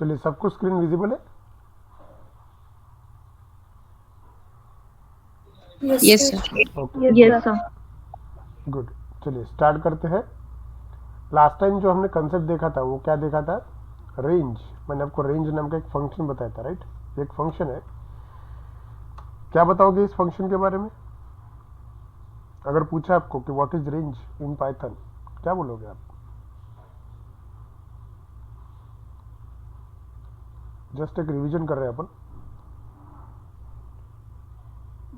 चलिए, सबको screen visible है? Yes sir. Okay, yes sir. Good. चलिए स्टार्ट करते हैं। लास्ट टाइम जो हमने कंसेप्ट देखा था वो क्या देखा था? रेंज। मैंने आपको रेंज नाम का एक फंक्शन बताया था, राइट? एक फंक्शन है। क्या बताओगे इस फंक्शन के बारे में? अगर पूछा आपको कि what is range in Python, क्या बोलोगे आप? जस्ट एक रिवीजन कर रहे हैं अपन।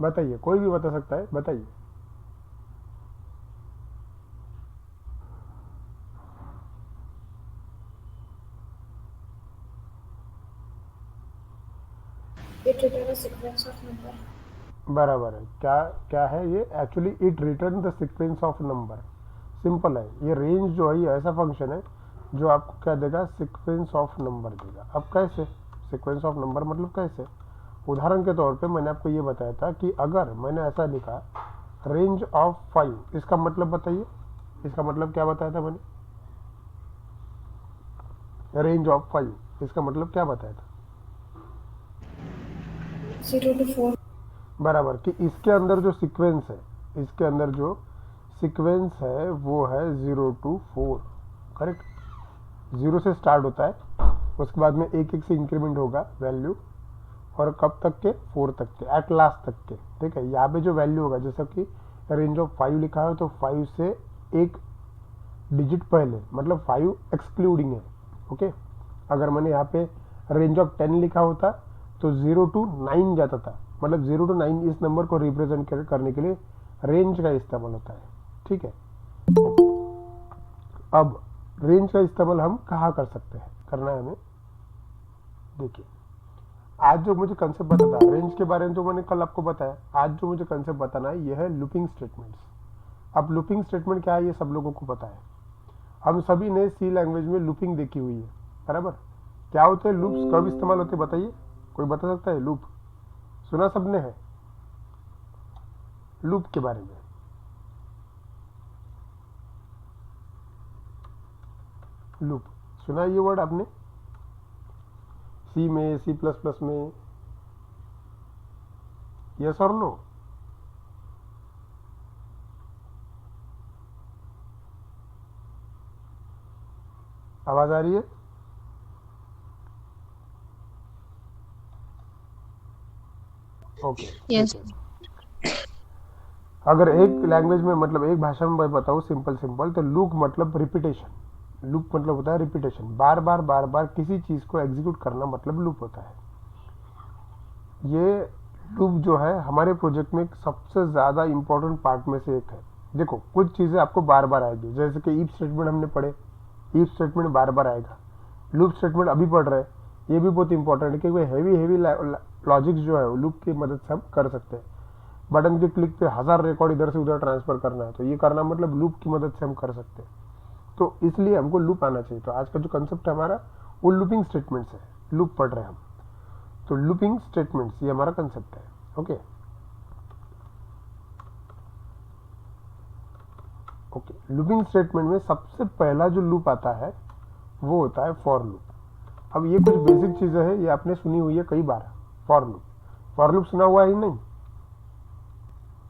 बताइए, कोई भी बता सकता है, बताइए। It return a sequence of number. बराबर है। क्या क्या है ये? Actually it return the sequence of number. Simple है। ये रेंज जो है ये ऐसा फंक्शन है जो आपको क्या देगा? सीक्वेंस ऑफ नंबर देगा। अब कैसे सीक्वेंस ऑफ नंबर मतलब कैसे? उदाहरण के तौर पे मैंने आपको ये बताया था कि अगर मैंने ऐसा लिखा रेंज ऑफ 5, इसका मतलब बताइए। इसका मतलब क्या बताया था मैंने? रेंज ऑफ 5 इसका मतलब क्या बताया था? 0 to 4. बराबर कि इसके अंदर जो सीक्वेंस है, इसके अंदर जो सीक्वेंस है वो है 0 to 4। करेक्ट। 0 से स्टार्ट होता है, उसके बाद में एक एक से इंक्रीमेंट होगा वैल्यू, और कब तक के? 4 तक के, एट लास्ट तक के। ठीक है। यहाँ पे जो वैल्यू होगा, जैसा कि रेंज ऑफ 5 लिखा है तो 5 से एक डिजिट पहले, मतलब 5 एक्सक्लूडिंग है। ओके। अगर मैंने यहाँ पे रेंज ऑफ 10 लिखा होता तो 0 to 9 जाता था, मतलब 0 to 9 इस नंबर को रिप्रेजेंट करने के लिए रेंज का इस्तेमाल होता है। ठीक है। अब रेंज का इस्तेमाल हम कहाँ कर सकते हैं, करना है हमें। देखिए, आज जो मुझे कंसेप्ट बताता है रेंज के बारे में, जो मैंने कल आपको बताया, आज जो मुझे कंसेप्ट बताना है यह है लूपिंग स्टेटमेंट्स। अब लूपिंग स्टेटमेंट क्या है ये सब लोगों को पता है। हम सभी ने सी लैंग्वेज में लूपिंग देखी हुई है, बराबर। क्या होते हैं लूप्स, कब इस्तेमाल होते हैं बताइए? कोई बता सकता है? लूप सुना सबने है? लूप के बारे में लूप सुना है ये वर्ड आपने? सी में, C++ में? यस और नो? आवाज आ रही है? ओके, ठीक यस। है। अगर एक लैंग्वेज में, मतलब एक भाषा में मैं बताऊँ सिंपल सिंपल, तो लूप मतलब रिपीटेशन। लूप मतलब होता है रिपीटेशन, बार बार बार बार किसी चीज को एग्जीक्यूट करना, मतलब लूप होता है। ये लूप जो है हमारे प्रोजेक्ट में सबसे ज़्यादा इंपॉर्टेंट पार्ट में से एक है। देखो, कुछ चीज़ें आपको बार बार आएगी, जैसे कि ईफ स्टेटमेंट हमने पढ़े, ईफ स्टेटमेंट बार बार आएगा। लूप स्टेटमेंट अभी पढ़ रहे हैं, ये भी बहुत इंपॉर्टेंट है क्योंकि हैवी हैवी लॉजिक्स जो है लूप की मदद से हम कर सकते हैं। बटन के क्लिक पे 1000 रिकॉर्ड इधर से उधर ट्रांसफर करना है तो ये करना मतलब लूप की मदद से हम कर सकते हैं। तो इसलिए हमको लूप आना चाहिए। तो आज का जो कंसेप्ट है हमारा वो लूपिंग स्टेटमेंट्स है, लूप पढ़ रहे हैं हम। तो लूपिंग स्टेटमेंट्स ये हमारा कंसेप्ट है। Okay okay. लूपिंग स्टेटमेंट में सबसे पहला जो लूप आता है वो होता है फॉर लूप। अब ये कुछ बेसिक चीजें हैं, ये आपने सुनी हुई है कई बार। फॉर लूप, फॉर लूप सुना हुआ है ही नहीं?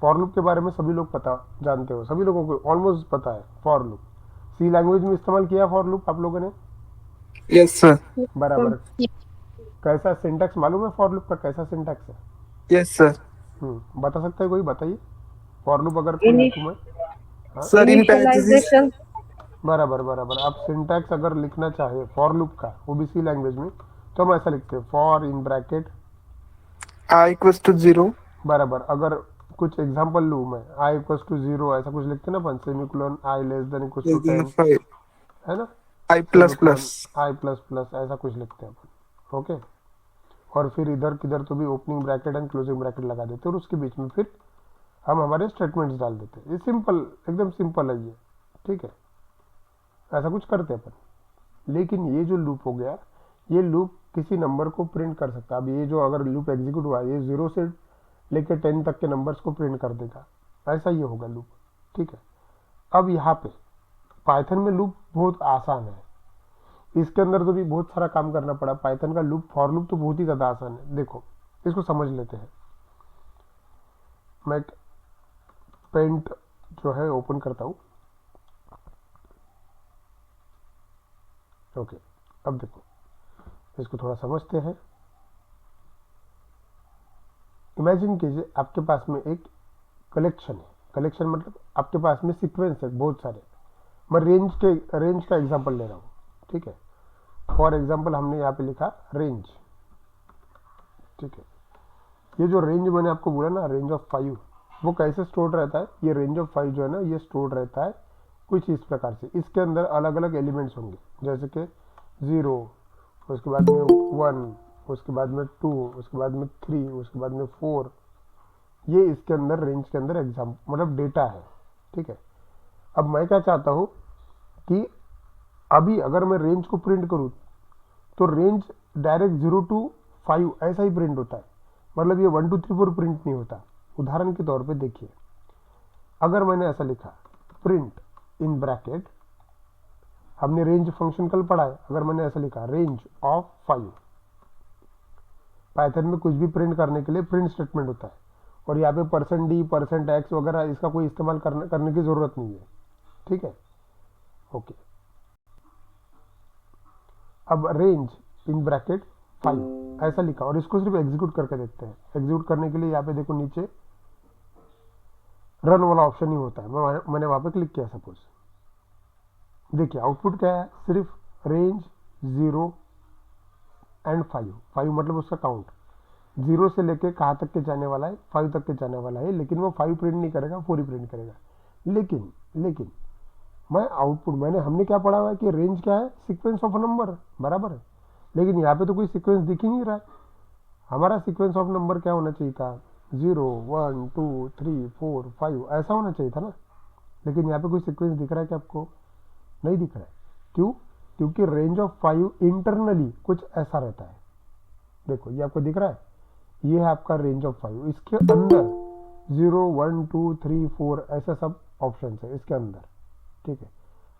फॉर लूप के बारे में सभी लोग पता जानते हो, सभी लोगों को ऑलमोस्ट पता है फॉर लूप। सी लैंग्वेज में इस्तेमाल किया फॉर लूप आप लोगों ने? Yes sir. बराबर। कैसा सिंटैक्स मालूम है फॉर लूप का? कैसा सिंटैक्स है? Yes sir. बता सकता है कोई? बताइए। फॉर लूप अगर कोई लिखूं मैं? हाँ, सर इन पैरेंथेसिस। इनिशियलाइजेशन। बराबर बराबर। आप सिंटैक्स अगर लिखना चाहे फॉर लूप का, वो भी सी लैंग्वेज में, तो हम ऐसा लिखते हैं for in bracket. I equals to 0। बराबर। अगर कुछ एग्जांपल लूँ मैं, आई इक्वल्स टू 0 ऐसा कुछ लिखते हैं ना अपन, semicolon I less than equals to less than 10, 5। है ना? I plus plus. Semicolon I plus plus ऐसा कुछ लिखते हैं अपन। ओके। और फिर इधर किधर तो भी opening bracket and closing bracket लगा देते हैं और उसके बीच में फिर हम हमारे स्टेटमेंट्स डाल देते हैं। ये सिंपल, एकदम सिंपल है ये। ठीक है, ऐसा कुछ करते हैं अपन। लेकिन ये जो लूप हो गया, ये लूप किसी नंबर को प्रिंट कर सकता है। अब ये जो अगर लूप एग्जीक्यूट हुआ, ये 0 से लेकर 10 तक के नंबर्स को प्रिंट कर देगा, ऐसा ये होगा लूप। ठीक है। अब यहाँ पे पाइथन में लूप बहुत आसान है। इसके अंदर तो भी बहुत सारा काम करना पड़ा। पाइथन का लूप, फॉर लूप तो बहुत ही ज़्यादा आसान है। देखो इसको समझ लेते हैं। मैं पेंट जो है ओपन करता हूँ। ओके, अब देखो इसको थोड़ा समझते हैं। इमेजिन कीजिए आपके पास में एक कलेक्शन है। कलेक्शन मतलब आपके पास में सीक्वेंस है बहुत सारे। मैं रेंज का एग्जांपल ले रहा हूँ, ठीक है। फॉर एग्जांपल हमने यहाँ पे लिखा रेंज, ठीक है। ये जो रेंज मैंने आपको बोला ना, रेंज ऑफ 5, वो कैसे स्टोर रहता है? ये रेंज ऑफ 5 जो है ना, ये स्टोर रहता है कुछ इस प्रकार से। इसके अंदर अलग अलग एलिमेंट्स होंगे, जैसे कि 0, उसके बाद में 1, उसके बाद में 2, उसके बाद में 3, उसके बाद में 4। ये इसके अंदर रेंज के अंदर एग्जाम मतलब डेटा है, ठीक है। अब मैं क्या चाहता हूँ कि अभी अगर मैं रेंज को प्रिंट करूँ तो रेंज डायरेक्ट 0 to 5 ऐसा ही प्रिंट होता है। मतलब ये 1 2 3 4 प्रिंट नहीं होता। उदाहरण के तौर पे देखिए, अगर मैंने ऐसा लिखा प्रिंट इन ब्रैकेट, हमने रेंज फंक्शन कल पढ़ा है। अगर मैंने ऐसा लिखा रेंज ऑफ 5, पाइथन में कुछ भी प्रिंट करने के लिए प्रिंट स्टेटमेंट होता है, और यहाँ पे %d %x वगैरह इसका कोई इस्तेमाल करने की जरूरत नहीं है, ठीक है। ओके, अब रेंज इन ब्रैकेट 5 ऐसा लिखा, और इसको सिर्फ एग्जीक्यूट करके देखते हैं। एग्जीक्यूट करने के लिए यहाँ पे देखो नीचे रन वाला ऑप्शन ही होता है। मैंने वहां पे क्लिक किया सपोज, देखिए आउटपुट क्या है? सिर्फ रेंज 0 एंड 5 मतलब उसका काउंट 0 से लेके कहाँ तक के जाने वाला है? 5 तक के जाने वाला है। लेकिन वो 5 प्रिंट नहीं करेगा, 4 ही प्रिंट करेगा। लेकिन मैं आउटपुट, हमने क्या पढ़ा हुआ है कि रेंज क्या है? सीक्वेंस ऑफ नंबर, बराबर है। लेकिन यहाँ पे तो कोई सीक्वेंस दिख ही नहीं रहा है। हमारा सीक्वेंस ऑफ नंबर क्या होना चाहिए था? 0 1 2 3 4 5 ऐसा होना चाहिए था ना। लेकिन यहाँ पे कोई सीक्वेंस दिख रहा है क्या आपको? नहीं दिख रहा है। क्यों? क्योंकि रेंज ऑफ 5 इंटरनली कुछ ऐसा रहता है। देखो ये आपको दिख रहा है, ये है आपका रेंज ऑफ 5। इसके अंदर 0 1 2 3 4 ऐसे सब ऑप्शन है इसके अंदर, ठीक है।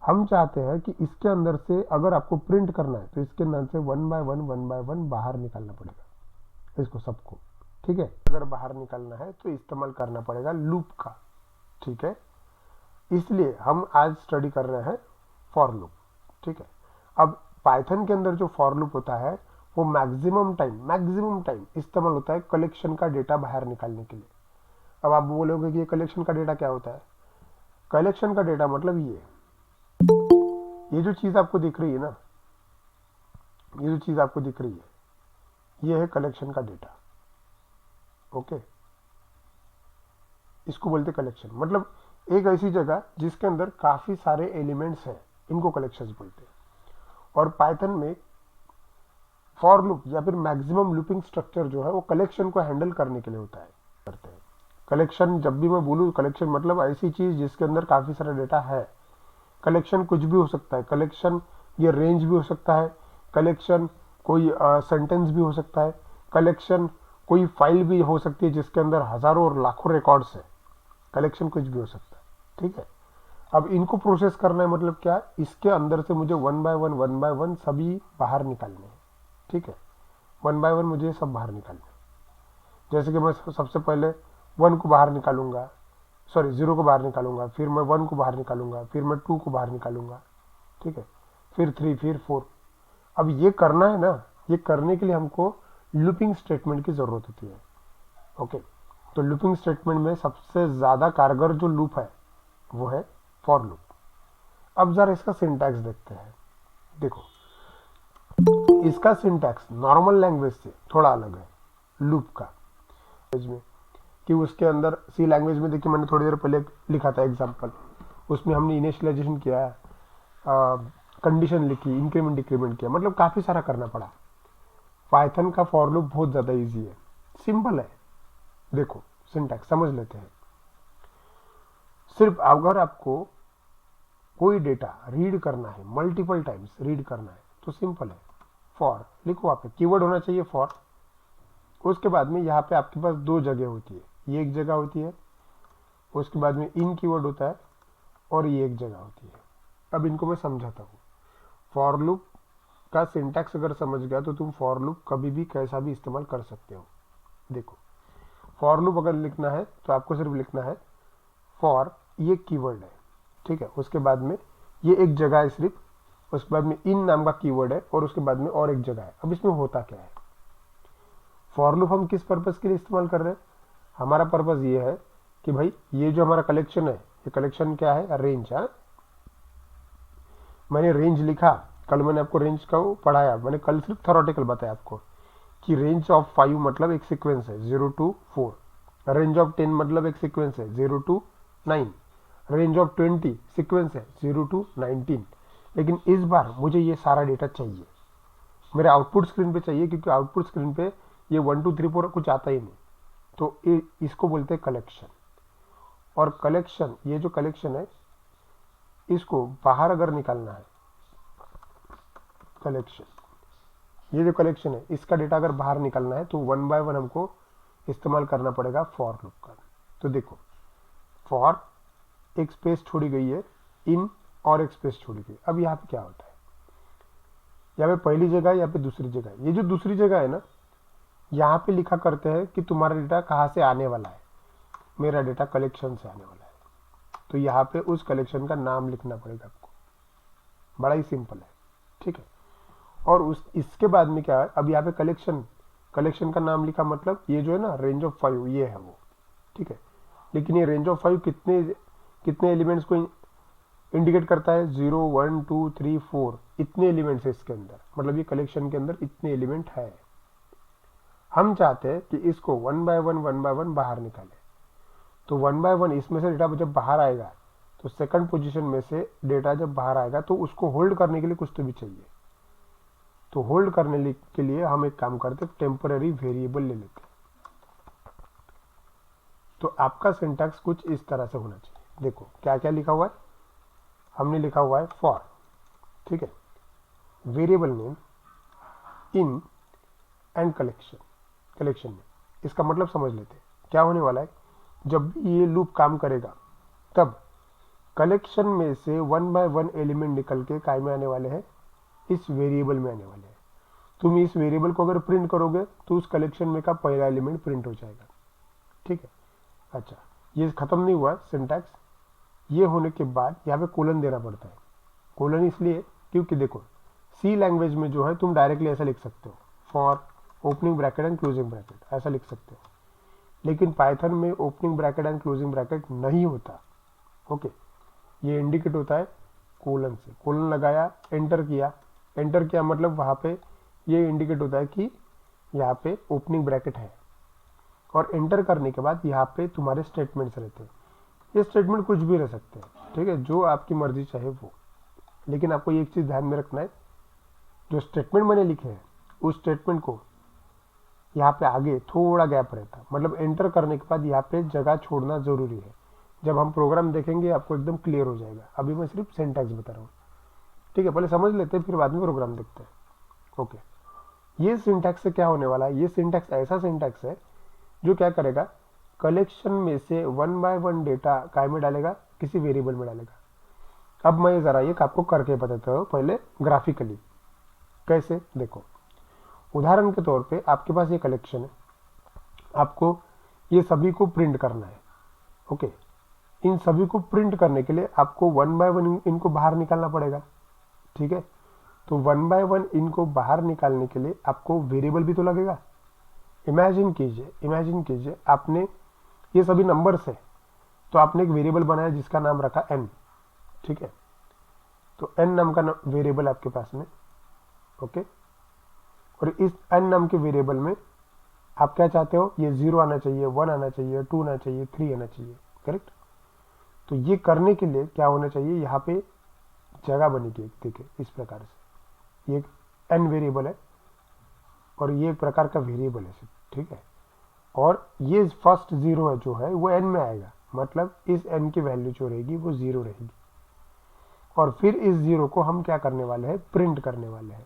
हम चाहते हैं कि इसके अंदर से अगर आपको प्रिंट करना है तो इसके अंदर से 1 by 1 बाहर निकालना पड़ेगा इसको सबको, ठीक है। अगर बाहर निकालना है तो इस्तेमाल करना पड़ेगा लूप का, ठीक है। इसलिए हम आज स्टडी कर रहे हैं फॉर लूप, ठीक है। अब पाइथन के अंदर जो फॉर लूप होता है वो मैक्सिमम टाइम इस्तेमाल होता है कलेक्शन का डेटा बाहर निकालने के लिए। अब आप बोलोगे कि ये कलेक्शन का डेटा क्या होता है? कलेक्शन का डेटा मतलब ये जो चीज आपको दिख रही है ना, ये जो चीज आपको दिख रही है, ये है कलेक्शन का डेटा, ओके। इसको बोलते कलेक्शन। मतलब एक ऐसी जगह जिसके अंदर काफी सारे एलिमेंट्स हैं, इनको कलेक्शंस बोलते हैं। और पाइथन में फॉर लूप या फिर मैक्सिमम लूपिंग स्ट्रक्चर जो है वो कलेक्शन को हैंडल करने के लिए होता है, करते हैं। कलेक्शन, जब भी मैं बोलूँ कलेक्शन मतलब ऐसी चीज जिसके अंदर काफी सारा डेटा है। कलेक्शन कुछ भी हो सकता है। कलेक्शन ये रेंज भी हो सकता है, कलेक्शन कोई सेंटेंस भी हो सकता है, कलेक्शन कोई फाइल भी हो सकती है जिसके अंदर हजारों और लाखों रिकॉर्ड्स है। कलेक्शन कुछ भी हो सकता है, ठीक है। अब इनको प्रोसेस करना है, मतलब क्या? इसके अंदर से मुझे 1 by 1 सभी बाहर निकालने हैं, ठीक है। 1 by 1 मुझे सब बाहर निकालने हैं। जैसे कि मैं सबसे पहले 1 को बाहर निकालूंगा, सॉरी 0 को बाहर निकालूंगा, फिर मैं 1 को बाहर निकालूंगा, फिर मैं 2 को बाहर निकालूंगा, ठीक है, फिर 3, फिर 4। अब ये करना है ना, ये करने के लिए हमको लूपिंग स्टेटमेंट की जरूरत होती है, ओके। तो लूपिंग स्टेटमेंट में सबसे ज्यादा कारगर जो लूप है वो है फॉर लूप। अब जरा इसका सिंटैक्स देखते हैं। देखो इसका सिंटैक्स नॉर्मल लैंग्वेज से थोड़ा अलग है लूप का में, कि उसके अंदर सी लैंग्वेज में देखिए मैंने थोड़ी देर पहले लिखा था एग्जांपल, उसमें हमने इनिशियलाइजेशन किया, कंडीशन लिखी, इंक्रीमेंट डिक्रीमेंट किया, मतलब काफी सारा करना पड़ा। पाइथन का फॉर लूप बहुत ज्यादा इजी है, सिंपल है। देखो सिंटैक्स समझ लेते हैं। सिर्फ अगर आपको कोई डेटा रीड करना है, मल्टीपल टाइम्स रीड करना है, तो सिंपल है, फॉर लिखो। वहां पे कीवर्ड होना चाहिए फॉर। उसके बाद में यहाँ पे आपके पास 2 जगह होती है, ये एक जगह होती है, उसके बाद में इन कीवर्ड होता है, और ये एक जगह होती है। अब इनको मैं समझाता हूँ। फॉर लूप का सिंटैक्स अगर समझ गया तो तुम फॉर लूप कभी भी कैसा भी इस्तेमाल कर सकते हो। देखो, फॉर लूप अगर लिखना है तो आपको सिर्फ लिखना है फॉर, ये कीवर्ड है, ठीक है। उसके बाद में ये एक जगह है सिर्फ, उसके बाद में इन नाम का कीवर्ड है और उसके बाद में और एक जगह है। अब इसमें होता क्या है, फॉर लूप हम किस पर्पस के लिए इस्तेमाल कर रहे हैं? हमारा पर्पस ये है कि भाई ये जो हमारा कलेक्शन है, ये कलेक्शन क्या है, रेंज है। मैंने रेंज लिखा, कल मैंने आपको रेंज का पढ़ाया, मैंने कल सिर्फ थ्योरेटिकल बताया आपको कि रेंज ऑफ 5 मतलब एक सीक्वेंस है 0 to 4, रेंज ऑफ 10 मतलब एक सीक्वेंस है 0 to 9, रेंज ऑफ 20 सीक्वेंस है 0 to 19। लेकिन इस बार मुझे ये सारा डेटा चाहिए, मेरे आउटपुट स्क्रीन पे चाहिए, क्योंकि आउटपुट स्क्रीन पे ये 1 2 3 4 कुछ आता ही नहीं। तो इसको बोलते हैं कलेक्शन। और कलेक्शन, ये जो कलेक्शन है इसको बाहर अगर निकालना है, कलेक्शन, ये जो कलेक्शन है इसका डेटा अगर बाहर निकालना है तो 1 by 1 हमको इस्तेमाल करना पड़ेगा फॉर लूप का। तो देखो, फॉर एक स्पेस छोड़ी गई है, इन और एक स्पेस छोड़ी गई। अब यहाँ पे क्या होता है, यहाँ पे पहली जगह, यहाँ पे दूसरी जगह। ये जो दूसरी जगह है ना, यहाँ पे लिखा करते हैं कि तुम्हारा डेटा कहाँ से आने वाला है। मेरा डेटा कलेक्शन से आने वाला है, तो यहाँ पे उस कलेक्शन का नाम लिखना पड़ेगा आपको। बड़ा ही सिंपल है, ठीक है। और इसके बाद में क्या है, अब यहाँ पे कलेक्शन का नाम लिखा, मतलब ये जो है ना रेंज ऑफ 5, ये है वो, ठीक है। लेकिन ये रेंज ऑफ 5 कितने एलिमेंट्स को इंडिकेट करता है? 0 1 2 3 4, इतने एलिमेंट्स है इसके अंदर, मतलब ये कलेक्शन के अंदर इतने एलिमेंट है। हम चाहते हैं कि इसको 1 by 1 बाहर निकाले। तो 1 by 1 इसमें से डेटा जब बाहर आएगा, तो सेकंड पोजीशन में से डेटा जब बाहर आएगा तो उसको होल्ड करने के लिए कुछ तो भी चाहिए। तो होल्ड करने के लिए हम एक काम करते हैं, टेम्पररी वेरिएबल ले लेते हैं। तो आपका सिंटैक्स कुछ इस तरह से होना चाहिए। देखो क्या क्या लिखा हुआ है, हमने लिखा हुआ है फॉर, ठीक है, variable name, in and collection में। इसका मतलब समझ लेते हैं क्या होने वाला है। जब भी ये लूप काम करेगा तब कलेक्शन में से 1 by 1 एलिमेंट निकल के काय में आने वाले हैं, इस वेरिएबल में आने वाले हैं। तुम इस वेरिएबल को अगर प्रिंट करोगे तो उस कलेक्शन में का पहला एलिमेंट प्रिंट हो जाएगा, ठीक है। अच्छा, ये खत्म नहीं हुआ सिंटैक्स। ये होने के बाद यहाँ पे कोलन देना पड़ता है। कोलन इसलिए क्योंकि देखो, सी लैंग्वेज में जो है तुम डायरेक्टली ऐसा लिख सकते हो, for opening bracket and closing bracket, ऐसा लिख सकते हो। लेकिन पाइथन में opening bracket and closing bracket नहीं होता, ओके। ये इंडिकेट होता है कोलन से। कोलन लगाया, एंटर किया मतलब वहाँ पे ये इंडिकेट होता है कि यहाँ पे ओपनिंग ब्रैकेट है। और एंटर करने के बाद यहाँ पे तुम्हारे स्टेटमेंट्स रहते हैं। ये स्टेटमेंट कुछ भी रह सकते हैं, ठीक है, जो आपकी मर्जी चाहे वो। लेकिन आपको एक चीज़ ध्यान में रखना है, जो स्टेटमेंट मैंने लिखे हैं उस स्टेटमेंट को यहाँ पे आगे थोड़ा गैप रहता है, मतलब एंटर करने के बाद यहाँ पे जगह छोड़ना जरूरी है। जब हम प्रोग्राम देखेंगे आपको एकदम क्लियर हो जाएगा। अभी मैं सिर्फ सिंटैक्स बता रहा हूँ, ठीक है। पहले समझ लेते हैं, फिर बाद में प्रोग्राम देखते हैं, ओके। ये सिंटैक्स से क्या होने वाला है, ये सिंटैक्स ऐसा सिंटैक्स है जो क्या करेगा, कलेक्शन में से 1 by 1 डेटा काय में डालेगा, किसी वेरिएबल में डालेगा। अब मैं जरा ये आपको करके बताता हूँ, पहले ग्राफिकली कैसे। देखो, उदाहरण के तौर पे आपके पास ये कलेक्शन है, आपको ये सभी को प्रिंट करना है, ओके। इन सभी को प्रिंट करने के लिए आपको 1 by 1 इनको बाहर निकालना पड़ेगा, ठीक है। तो 1 by 1 इनको बाहर निकालने के लिए आपको वेरिएबल भी तो लगेगा। इमेजिन कीजिए आपने ये सभी नंबर्स है, तो आपने एक वेरिएबल बनाया जिसका नाम रखा n, ठीक है। तो n नाम का वेरिएबल आपके पास में, ओके। और इस n नाम के वेरिएबल में आप क्या चाहते हो, ये 0 आना चाहिए, 1 आना चाहिए, 2 आना चाहिए, 3 आना चाहिए, करेक्ट। तो ये करने के लिए क्या होना चाहिए, यहाँ पे जगह बनेगी, देखिए इस प्रकार से। ये n वेरिएबल है और ये एक प्रकार का वेरिएबल है, ठीक है। और ये फर्स्ट 0 है जो है वो n में आएगा, मतलब इस n की वैल्यू जो रहेगी वो 0 रहेगी। और फिर इस 0 को हम क्या करने वाले हैं, प्रिंट करने वाले हैं।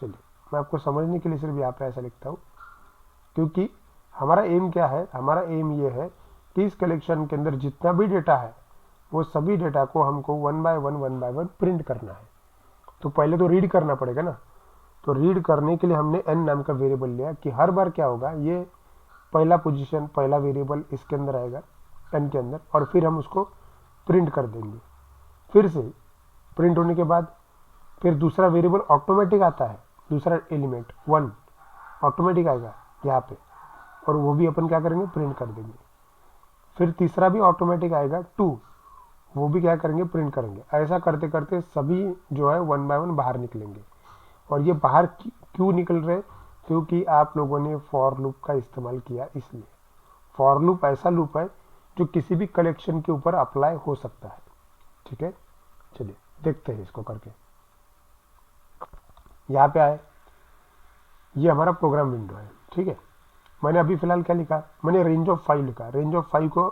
चलिए मैं आपको समझने के लिए सिर्फ यहाँ पे ऐसा लिखता हूँ, क्योंकि हमारा एम क्या है, हमारा एम ये है कि इस कलेक्शन के अंदर जितना भी डेटा है वो सभी डेटा को हमको 1 by 1 प्रिंट करना है। तो पहले तो रीड करना पड़ेगा ना। तो रीड करने के लिए हमने n नाम का वेरिएबल लिया कि हर बार क्या होगा, ये पहला पोजीशन पहला वेरिएबल इसके अंदर आएगा n के अंदर, और फिर हम उसको प्रिंट कर देंगे। फिर से प्रिंट होने के बाद फिर दूसरा वेरिएबल ऑटोमेटिक आता है, दूसरा एलिमेंट 1 ऑटोमेटिक आएगा यहाँ पे, और वो भी अपन क्या करेंगे, प्रिंट कर देंगे। फिर तीसरा भी ऑटोमेटिक आएगा 2, वो भी क्या करेंगे, प्रिंट करेंगे। ऐसा करते करते सभी जो है 1 बाय 1 बाहर निकलेंगे। और ये बाहर क्यों निकल रहे, क्योंकि आप लोगों ने फॉर लूप का इस्तेमाल किया, इसलिए। फॉर लूप ऐसा लूप है जो किसी भी कलेक्शन के ऊपर अप्लाई हो सकता है। ठीक है, चलिए देखते हैं इसको करके। यहाँ पे आए, ये हमारा प्रोग्राम विंडो है। ठीक है, मैंने अभी फिलहाल क्या लिखा, मैंने रेंज ऑफ 5 लिखा। रेंज ऑफ 5 को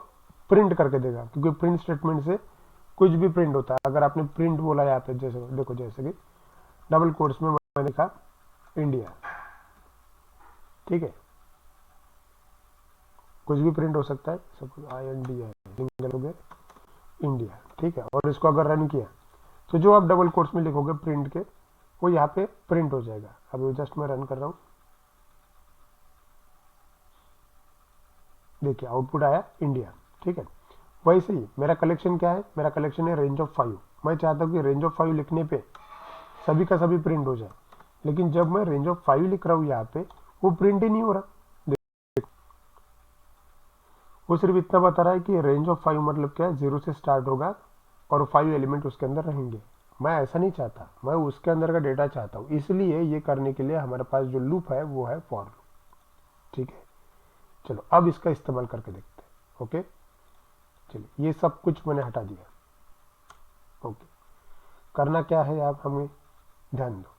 प्रिंट करके देगा, क्योंकि प्रिंट स्टेटमेंट से कुछ भी प्रिंट होता है। अगर आपने प्रिंट बोला यहाँ पे, जैसे देखो, जैसे कि डबल कोट्स में मैंने लिखा इंडिया, ठीक है, कुछ भी प्रिंट हो सकता है, सपोज INDIA सिंगल हो गया इंडिया, ठीक है। और इसको अगर रन किया तो जो आप डबल कोट्स में लिखोगे प्रिंट के, वो यहाँ पे प्रिंट हो जाएगा। अभी जस्ट मैं रन कर रहा हूँ, देखिए आउटपुट आया इंडिया। ठीक है, वैसे ही मेरा कलेक्शन क्या है, मेरा कलेक्शन है रेंज ऑफ 5। मैं चाहता हूँ कि रेंज ऑफ 5 लिखने पे सभी का सभी प्रिंट हो जाए, लेकिन जब मैं रेंज ऑफ 5 लिख रहा हूँ यहाँ पे, वो प्रिंट ही नहीं हो रहा। वो सिर्फ इतना बता रहा है कि रेंज ऑफ 5 मतलब क्या है, 0 से स्टार्ट होगा और 5 एलिमेंट उसके अंदर रहेंगे। मैं ऐसा नहीं चाहता, मैं उसके अंदर का डेटा चाहता हूँ। इसलिए ये करने के लिए हमारे पास जो लूप है वो है फॉर लूप। ठीक है, चलो अब इसका इस्तेमाल करके देखते हैं। ओके, चलिए ये सब कुछ मैंने हटा दिया। ओके, करना क्या है आप हमें ध्यान दो।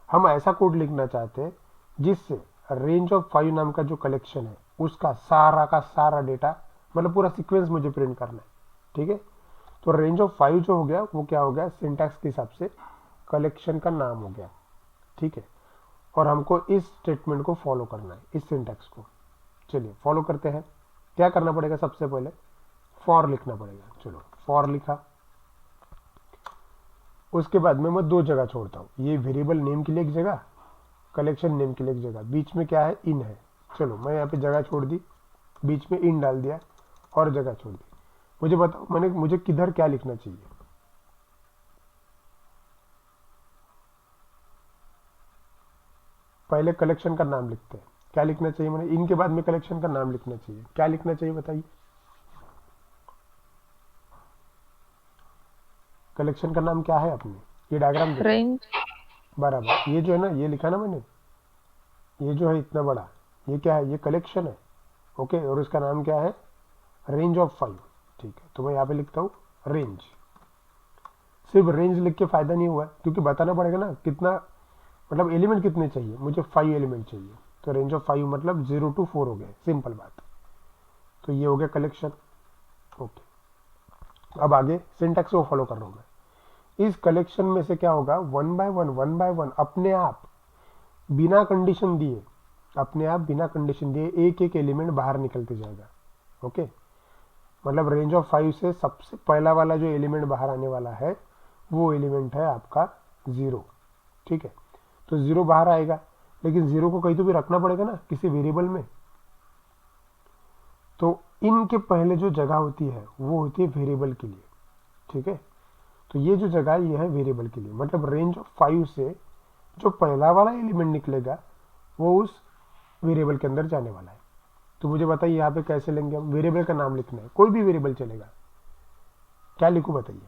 हम ऐसा कोड लिखना चाहते हैं जिससे रेंज ऑफ 5 नाम का जो कलेक्शन है उसका सारा का सारा डेटा, मतलब पूरा सीक्वेंस मुझे प्रिंट करना है। ठीक है, तो रेंज ऑफ 5 जो हो गया वो क्या हो गया, सिंटैक्स के हिसाब से कलेक्शन का नाम हो गया। ठीक है, और हमको इस स्टेटमेंट को फॉलो करना है, इस सिंटैक्स को। चलिए फॉलो करते हैं। क्या करना पड़ेगा, सबसे पहले फॉर लिखना पड़ेगा। चलो फॉर लिखा, उसके बाद में मैं 2 जगह छोड़ता हूँ, ये वेरिएबल नेम के लिए एक जगह, कलेक्शन नेम के लिए एक जगह। बीच में क्या है, इन है। चलो मैं यहाँ पे जगह छोड़ दी, बीच में इन डाल दिया और जगह छोड़ दी। मुझे बताओ मुझे किधर क्या लिखना चाहिए। पहले कलेक्शन का नाम लिखते हैं, क्या लिखना चाहिए, मैंने इनके बाद में कलेक्शन का नाम लिखना चाहिए। क्या लिखना चाहिए बताइए, कलेक्शन का नाम क्या है अपने, ये डायग्राम रेंज बराबर। ये जो है ना, ये लिखा ना मैंने, ये जो है इतना बड़ा, ये क्या है, ये कलेक्शन है। ओके, और इसका नाम क्या है, रेंज ऑफ 5। ठीक है, तो मैं यहाँ पे लिखता हूँ रेंज। सिर्फ रेंज लिख के फायदा नहीं हुआ, क्योंकि बताना पड़ेगा ना कितना, मतलब एलिमेंट कितने चाहिए, मुझे 5 एलिमेंट चाहिए। तो रेंज ऑफ 5 मतलब 0 to 4 हो गया, सिंपल बात। तो ये हो गया कलेक्शन। ओके, अब आगे सिंटैक्स को फॉलो कर रहा हूँ मैं। इस कलेक्शन में से क्या होगा, 1 बाय 1 अपने आप बिना कंडीशन दिए, अपने आप बिना कंडीशन दिए एक एक एलिमेंट बाहर निकलते जाएगा। ओके, मतलब रेंज ऑफ 5 से सबसे पहला वाला जो एलिमेंट बाहर आने वाला है वो एलिमेंट है आपका 0। ठीक है, तो 0 बाहर आएगा, लेकिन 0 को कहीं तो भी रखना पड़ेगा ना, किसी वेरिएबल में। तो इनके पहले जो जगह होती है वो होती है वेरिएबल के लिए। ठीक है, तो ये जो जगह ये है वेरिएबल के लिए, मतलब रेंज ऑफ 5 से जो पहला वाला एलिमेंट निकलेगा वो उस वेरिएबल के अंदर जाने वाला है। तो मुझे बताइए यहाँ पे कैसे लेंगे हम, वेरिएबल का नाम लिखना है, कोई भी वेरिएबल चलेगा। क्या लिखूं बताइए,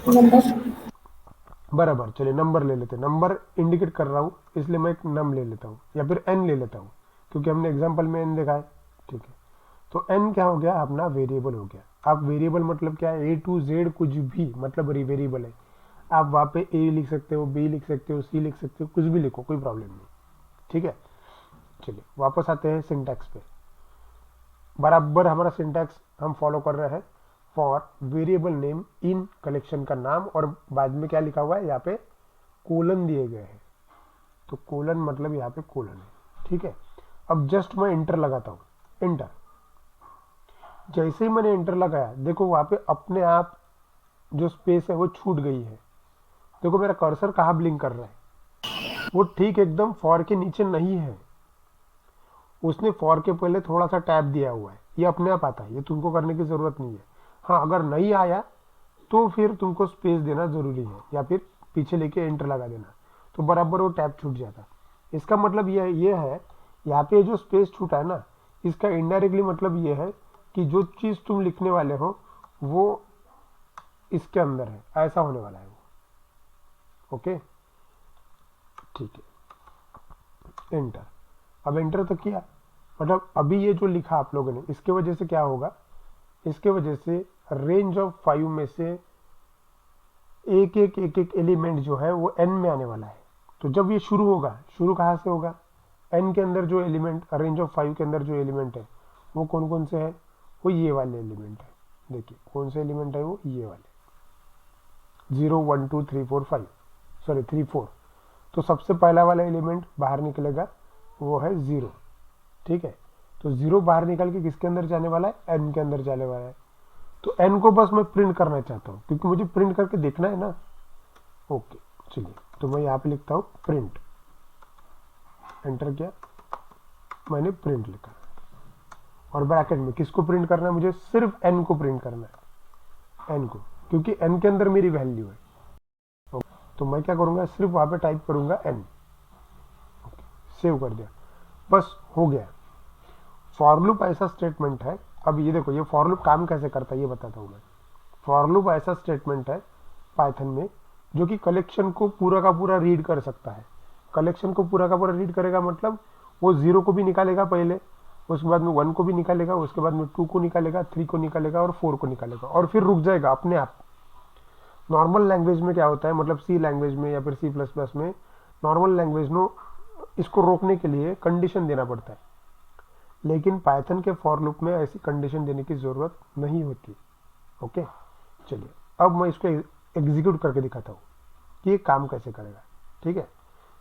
नंबर। बराबर। चलिए नंबर ले लेते हैं, नंबर इंडिकेट कर रहा हूँ इसलिए मैं एक नम ले लेता हूँ, या फिर एन ले लेता हूँ, क्योंकि हमने एग्जाम्पल में एन देखा है। ठीक है, तो एन क्या हो गया, अपना वेरिएबल हो गया। अब वेरिएबल मतलब क्या है, A to Z कुछ भी मतलब वेरिएबल है। आप वहाँ पे A लिख सकते हो, B लिख सकते हो, C लिख सकते हो, कुछ भी लिखो, कोई प्रॉब्लम नहीं। ठीक है, चलिए वापस आते हैं सिंटैक्स पे। बराबर हमारा सिंटैक्स हम फॉलो कर रहे हैं, for variable name in collection का नाम, और बाद में क्या लिखा हुआ है, यहाँ पे कोलन दिए गए हैं। तो कोलन मतलब यहाँ पे कोलन है। ठीक है, अब जस्ट मैं इंटर लगाता हूँ, इंटर। जैसे ही मैंने इंटर लगाया, देखो वहाँ पे अपने आप जो स्पेस है वो छूट गई है। देखो मेरा कर्सर कहाँ ब्लिंक कर रहा है, वो ठीक एकदम फॉर के नीचे नहीं है, उसने फॉर के पहले थोड़ा सा टैप दिया हुआ है, ये अपने आप आता है, ये तुमको करने की जरूरत नहीं है। हाँ अगर नहीं आया तो फिर तुमको स्पेस देना जरूरी है, या फिर पीछे लेके एंटर लगा देना, तो बराबर वो टैप छूट जाता। इसका मतलब ये है, यहाँ पे जो स्पेस छूटा है ना, इसका इनडायरेक्टली मतलब ये है कि जो चीज़ तुम लिखने वाले हो वो इसके अंदर है, ऐसा होने वाला है वो। ओके ठीक है, एंटर। अब एंटर तो किया, मतलब अभी ये जो लिखा आप लोगों ने, इसके वजह से क्या होगा, इसके वजह से रेंज ऑफ 5 में से एक एक एलिमेंट जो है वो n में आने वाला है। तो जब ये शुरू होगा, शुरू कहाँ से होगा, n के अंदर जो एलिमेंट, रेंज ऑफ 5 के अंदर जो एलिमेंट है वो कौन कौन से है, वो ये वाले एलिमेंट है। देखिए कौन से एलिमेंट है वो, ये वाले 0 1 2 3 4 5, सॉरी 3 4। तो सबसे पहला वाला एलिमेंट बाहर निकलेगा वो है 0, ठीक है। तो 0 बाहर निकल के किसके अंदर जाने वाला है, n के अंदर जाने वाला है। तो n को बस मैं प्रिंट करना चाहता हूँ, क्योंकि मुझे प्रिंट करके देखना है ना। ओके चलिए, तो मैं यहाँ पे लिखता हूँ प्रिंट, एंटर किया, मैंने प्रिंट लिखा, और ब्रैकेट में किसको प्रिंट करना है, मुझे सिर्फ n को प्रिंट करना है, n को, क्योंकि n के अंदर मेरी वैल्यू है। तो मैं क्या करूँगा, सिर्फ वहाँ पे टाइप करूँगा n, सेव कर दिया, बस हो गया। फॉर लूप ऐसा स्टेटमेंट है, अब ये देखो ये फॉर लूप काम कैसे करता है ये बताता हूँ मैं। फॉर लूप ऐसा स्टेटमेंट है पाइथन में जो कि कलेक्शन को पूरा का पूरा रीड कर सकता है। कलेक्शन को पूरा का पूरा रीड करेगा मतलब वो 0 को भी निकालेगा पहले, उसके बाद में 1 को भी निकालेगा, उसके बाद में 2 को निकालेगा, 3 को निकालेगा और 4 को निकालेगा, और फिर रुक जाएगा अपने आप। नॉर्मल लैंग्वेज में क्या होता है, मतलब सी लैंग्वेज में या फिर C++ में, नॉर्मल लैंग्वेज में इसको रोकने के लिए कंडीशन देना पड़ता है, लेकिन पाइथन के फॉर लूप में ऐसी कंडीशन देने की जरूरत नहीं होती। ओके चलिए, अब मैं इसको एग्जीक्यूट करके दिखाता हूँ कि ये काम कैसे करेगा। ठीक है,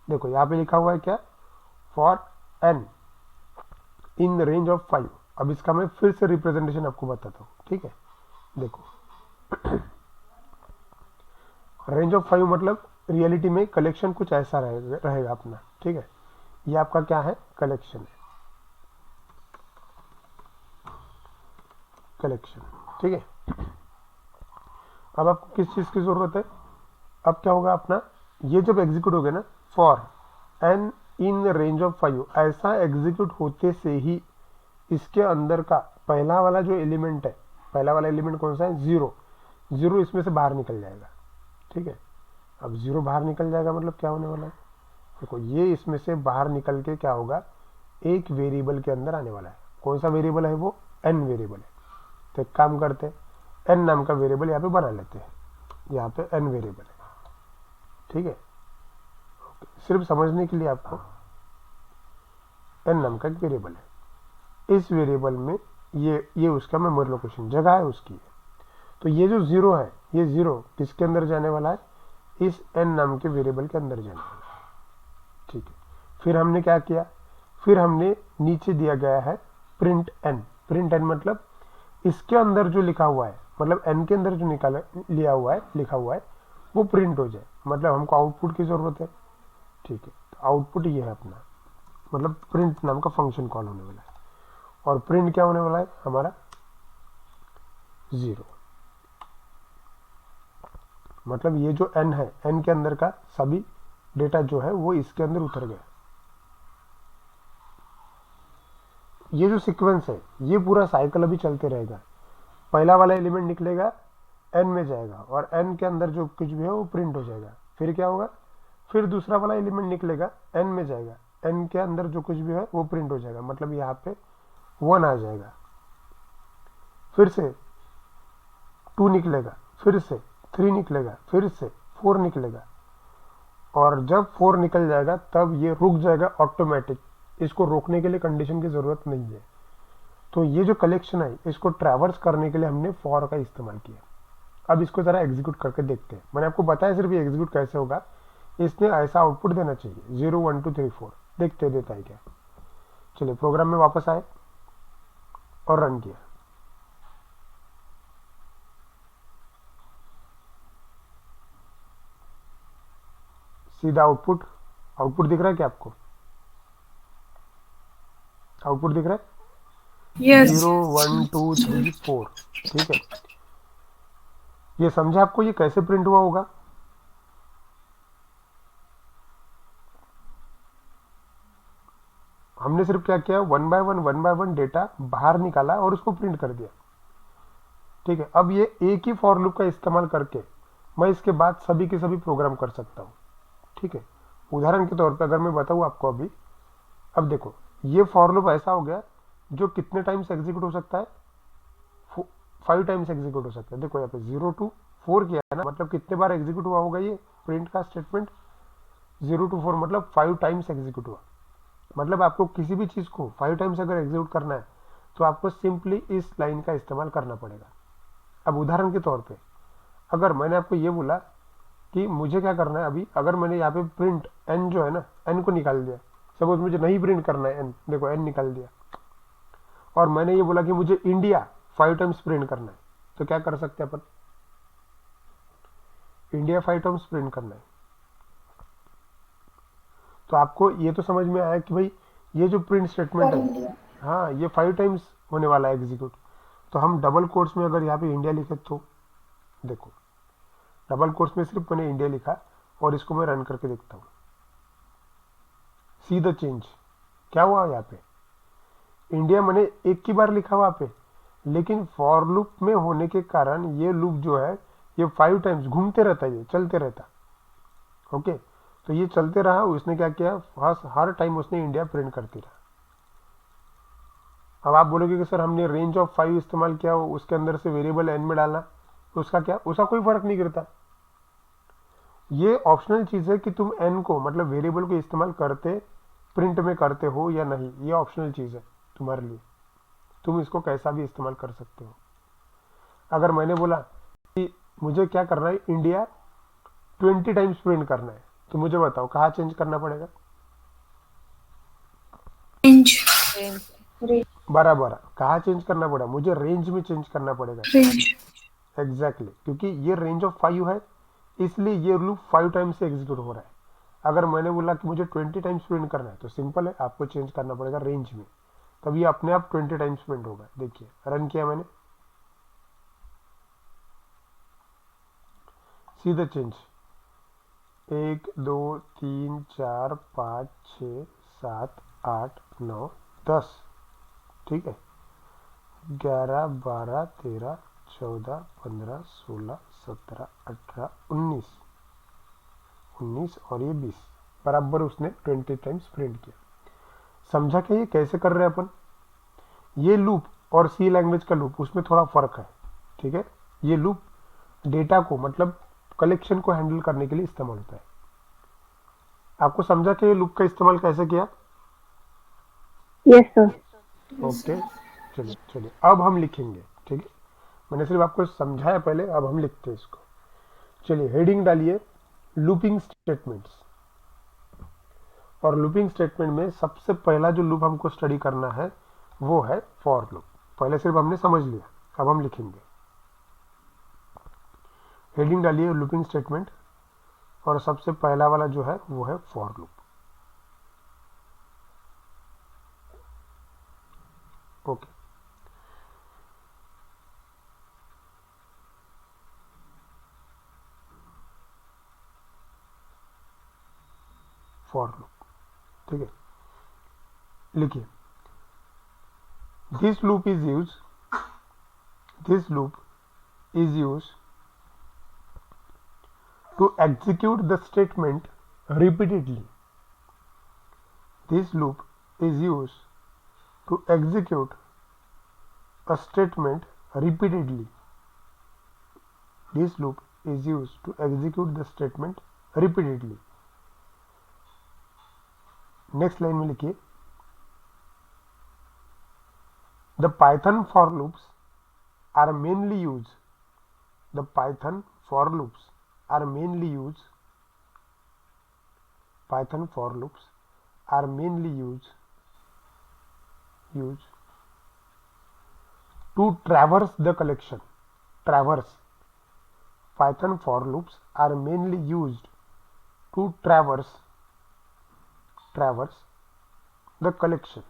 देखो यहाँ पे लिखा हुआ है क्या, for n in range of 5। अब इसका मैं फिर से रिप्रेजेंटेशन आपको बताता हूँ। ठीक है, देखो रेंज ऑफ 5 मतलब रियलिटी में कलेक्शन कुछ ऐसा रहेगा अपना। ठीक है, ये आपका क्या है, कलेक्शन है, कलेक्शन। ठीक है, अब आपको किस चीज की जरूरत है, अब क्या होगा अपना, ये जब एग्जीक्यूट हो गया ना, for n in range of 5, ऐसा एग्जीक्यूट होते से ही इसके अंदर का पहला वाला जो एलिमेंट है, पहला वाला एलिमेंट कौन सा है, 0, 0 इसमें से बाहर निकल जाएगा। ठीक है, अब 0 बाहर निकल जाएगा मतलब क्या होने वाला है, देखो ये इसमें से बाहर निकल के क्या होगा, एक वेरिएबल के अंदर आने वाला है। कौन सा वेरिएबल है वो, n वेरिएबल है। तो एक काम करते हैं, n नाम का वेरिएबल यहाँ पे बना लेते हैं, यहाँ पे n वेरिएबल है। ठीक है, सिर्फ समझने के लिए आपको, n नाम का एक वेरिएबल है, इस वेरिएबल में ये उसका मेमोरी लोकेशन जगह है उसकी। तो ये जो 0 है, ये 0 किसके अंदर जाने वाला है, इस n नाम के वेरिएबल के अंदर जाने वाला है। ठीक है, फिर हमने क्या किया, फिर हमने नीचे दिया गया है प्रिंट n। प्रिंट n मतलब इसके अंदर जो लिखा हुआ है, मतलब n के अंदर जो निकाला लिया हुआ है, लिखा हुआ है, वो प्रिंट हो जाए, मतलब हमको आउटपुट की जरूरत है। ठीक है, तो आउटपुट ये है अपना, मतलब प्रिंट नाम का फंक्शन कॉल होने वाला है, और प्रिंट क्या होने वाला है हमारा, 0। मतलब ये जो n है, n के अंदर का सभी डेटा जो है वो इसके अंदर उतर गया। ये जो सीक्वेंस है, ये पूरा साइकिल अभी चलते रहेगा। पहला वाला एलिमेंट निकलेगा, n में जाएगा, और n के अंदर जो कुछ भी है वो प्रिंट हो जाएगा। फिर क्या होगा, फिर दूसरा वाला एलिमेंट निकलेगा, n में जाएगा, n के अंदर जो कुछ भी है वो प्रिंट हो जाएगा, मतलब यहाँ पे 1 आ जाएगा। फिर से 2 निकलेगा, फिर से 3 निकलेगा, फिर से 4 निकलेगा, और जब 4 निकल जाएगा तब ये रुक जाएगा ऑटोमेटिक। इसको रोकने के लिए कंडीशन की जरूरत नहीं है। तो ये जो कलेक्शन है, इसको ट्रैवर्स करने के लिए हमने फॉर का इस्तेमाल किया। अब इसको जरा एग्जीक्यूट करके देखते हैं। मैंने आपको बताया सिर्फ ये एग्जीक्यूट कैसे होगा, इसने ऐसा आउटपुट देना चाहिए, 0 1 2 3 4। देखते देता है क्या। चलिए प्रोग्राम में वापस आए और रन किया। सीधा आउटपुट, आउटपुट दिख रहा है क्या आपको? आउटपुट दिख रहा है? Yes. 0 1 2 3 4, ठीक है। ये समझे आपको ये कैसे प्रिंट हुआ होगा? हमने सिर्फ क्या किया, वन बाय वन डेटा बाहर निकाला और उसको प्रिंट कर दिया, ठीक है। अब ये एक ही फॉर लूप का इस्तेमाल करके मैं इसके बाद सभी के सभी प्रोग्राम कर सकता हूँ, ठीक है। उदाहरण के तौर पे अगर मैं बताऊँ आपको अभी, अब देखो ये फॉर लूप ऐसा हो गया जो कितने टाइम्स एग्जीक्यूट हो सकता है, 5 टाइम्स एग्जीक्यूट हो सकता है। देखो यहाँ पे 0 to 4 किया है ना, मतलब कितने बार एग्जीक्यूट हुआ होगा ये प्रिंट का स्टेटमेंट? 0 to 4 मतलब 5 टाइम्स एग्जीक्यूट हुआ। मतलब आपको किसी भी चीज को 5 टाइम्स अगर एग्जीक्यूट करना है तो आपको सिंपली इस लाइन का इस्तेमाल करना पड़ेगा। अब उदाहरण के तौर पे अगर मैंने आपको ये बोला कि मुझे क्या करना है, अभी अगर मैंने यहाँ पे प्रिंट एन जो है ना, एन को निकाल दिया, सपोज मुझे नहीं प्रिंट करना है एन, देखो एन निकाल दिया, और मैंने ये बोला कि मुझे इंडिया 5 टाइम्स प्रिंट करना है, तो क्या कर सकते हैं अपन? इंडिया 5 टाइम्स प्रिंट करना है। तो आपको ये तो समझ में आया कि भाई ये जो प्रिंट स्टेटमेंट For है, India. हाँ ये 5 टाइम्स होने वाला है एग्जीक्यूट। तो हम डबल कोट्स में अगर यहाँ पे इंडिया लिखे तो देखो, डबल कोट्स में सिर्फ मैंने इंडिया लिखा और इसको मैं रन करके देखता हूँ, सी द चेंज। क्या हुआ यहाँ पे? इंडिया मैंने एक ही बार लिखा वहाँ पे, लेकिन फॉर लूप में होने के कारण ये लूप जो है ये 5 टाइम्स घूमते रहता है, ये चलते रहता। ओके, तो ये चलते रहा, उसने क्या किया, हर टाइम उसने इंडिया प्रिंट करती रहा। अब आप बोलोगे कि सर हमने रेंज ऑफ 5 इस्तेमाल किया, उसके अंदर से वेरिएबल एन में डालना, तो उसका क्या, उसका कोई फर्क नहीं करता। ये ऑप्शनल चीज है कि तुम एन को मतलब वेरिएबल को इस्तेमाल करते प्रिंट में करते हो या नहीं, ये ऑप्शनल चीज है तुम्हारे लिए, तुम इसको कैसा भी इस्तेमाल कर सकते हो। अगर मैंने बोला कि मुझे क्या करना है, इंडिया 20 टाइम्स प्रिंट करना है, तो मुझे बताओ कहाँ चेंज करना पड़ेगा? Range. बराबर, कहाँ चेंज करना पड़ा? मुझे रेंज में चेंज करना पड़ेगा। Range. एग्जैक्टली क्योंकि ये रेंज ऑफ 5 है, इसलिए ये लूप 5 टाइम्स से एग्जीक्यूट हो रहा है। अगर मैंने बोला कि मुझे 20 टाइम्स प्रिंट करना है, तो सिंपल है, आपको चेंज करना पड़ेगा रेंज में, तब ये अपने आप 20 टाइम्स प्रिंट होगा। देखिए रन किया मैंने, सी द चेंज, 1 2 3 4 5 6 7 8 9 10, ठीक है, 11 12 13 14 15 16 17 18 19 19 और ये 20, बराबर उसने 20 टाइम्स प्रिंट किया। समझा क्या ये कैसे कर रहे हैं अपन? ये लूप और सी लैंग्वेज का लूप, उसमें थोड़ा फर्क है, ठीक है। ये लूप डेटा को मतलब कलेक्शन को हैंडल करने के लिए इस्तेमाल होता है। आपको समझा कि ये लूप का इस्तेमाल कैसे किया? Yes sir. ओके, चलिए चलिए अब हम लिखेंगे, ठीक है। मैंने सिर्फ आपको समझाया पहले, अब हम लिखते हैं इसको। चलिए हेडिंग डालिए लूपिंग स्टेटमेंट्स, और लूपिंग स्टेटमेंट में सबसे पहला जो लूप हमको स्टडी करना है वो है फॉर लूप। पहले सिर्फ हमने समझ लिया, अब हम लिखेंगे। हेडिंग डालिए लूपिंग स्टेटमेंट, और सबसे पहला वाला जो है वो है for loop. Okay, for loop, ठीक है। लिखिए this loop is use, this loop is use to execute the statement repeatedly. This loop is used to execute a statement repeatedly. This loop is used to execute the statement repeatedly. Next line में लिखिए the Python for loops are mainly used. The Python for loops are mainly used. Python for loops are mainly used to traverse the collection. Traverse. Python for loops are mainly used to traverse the collection,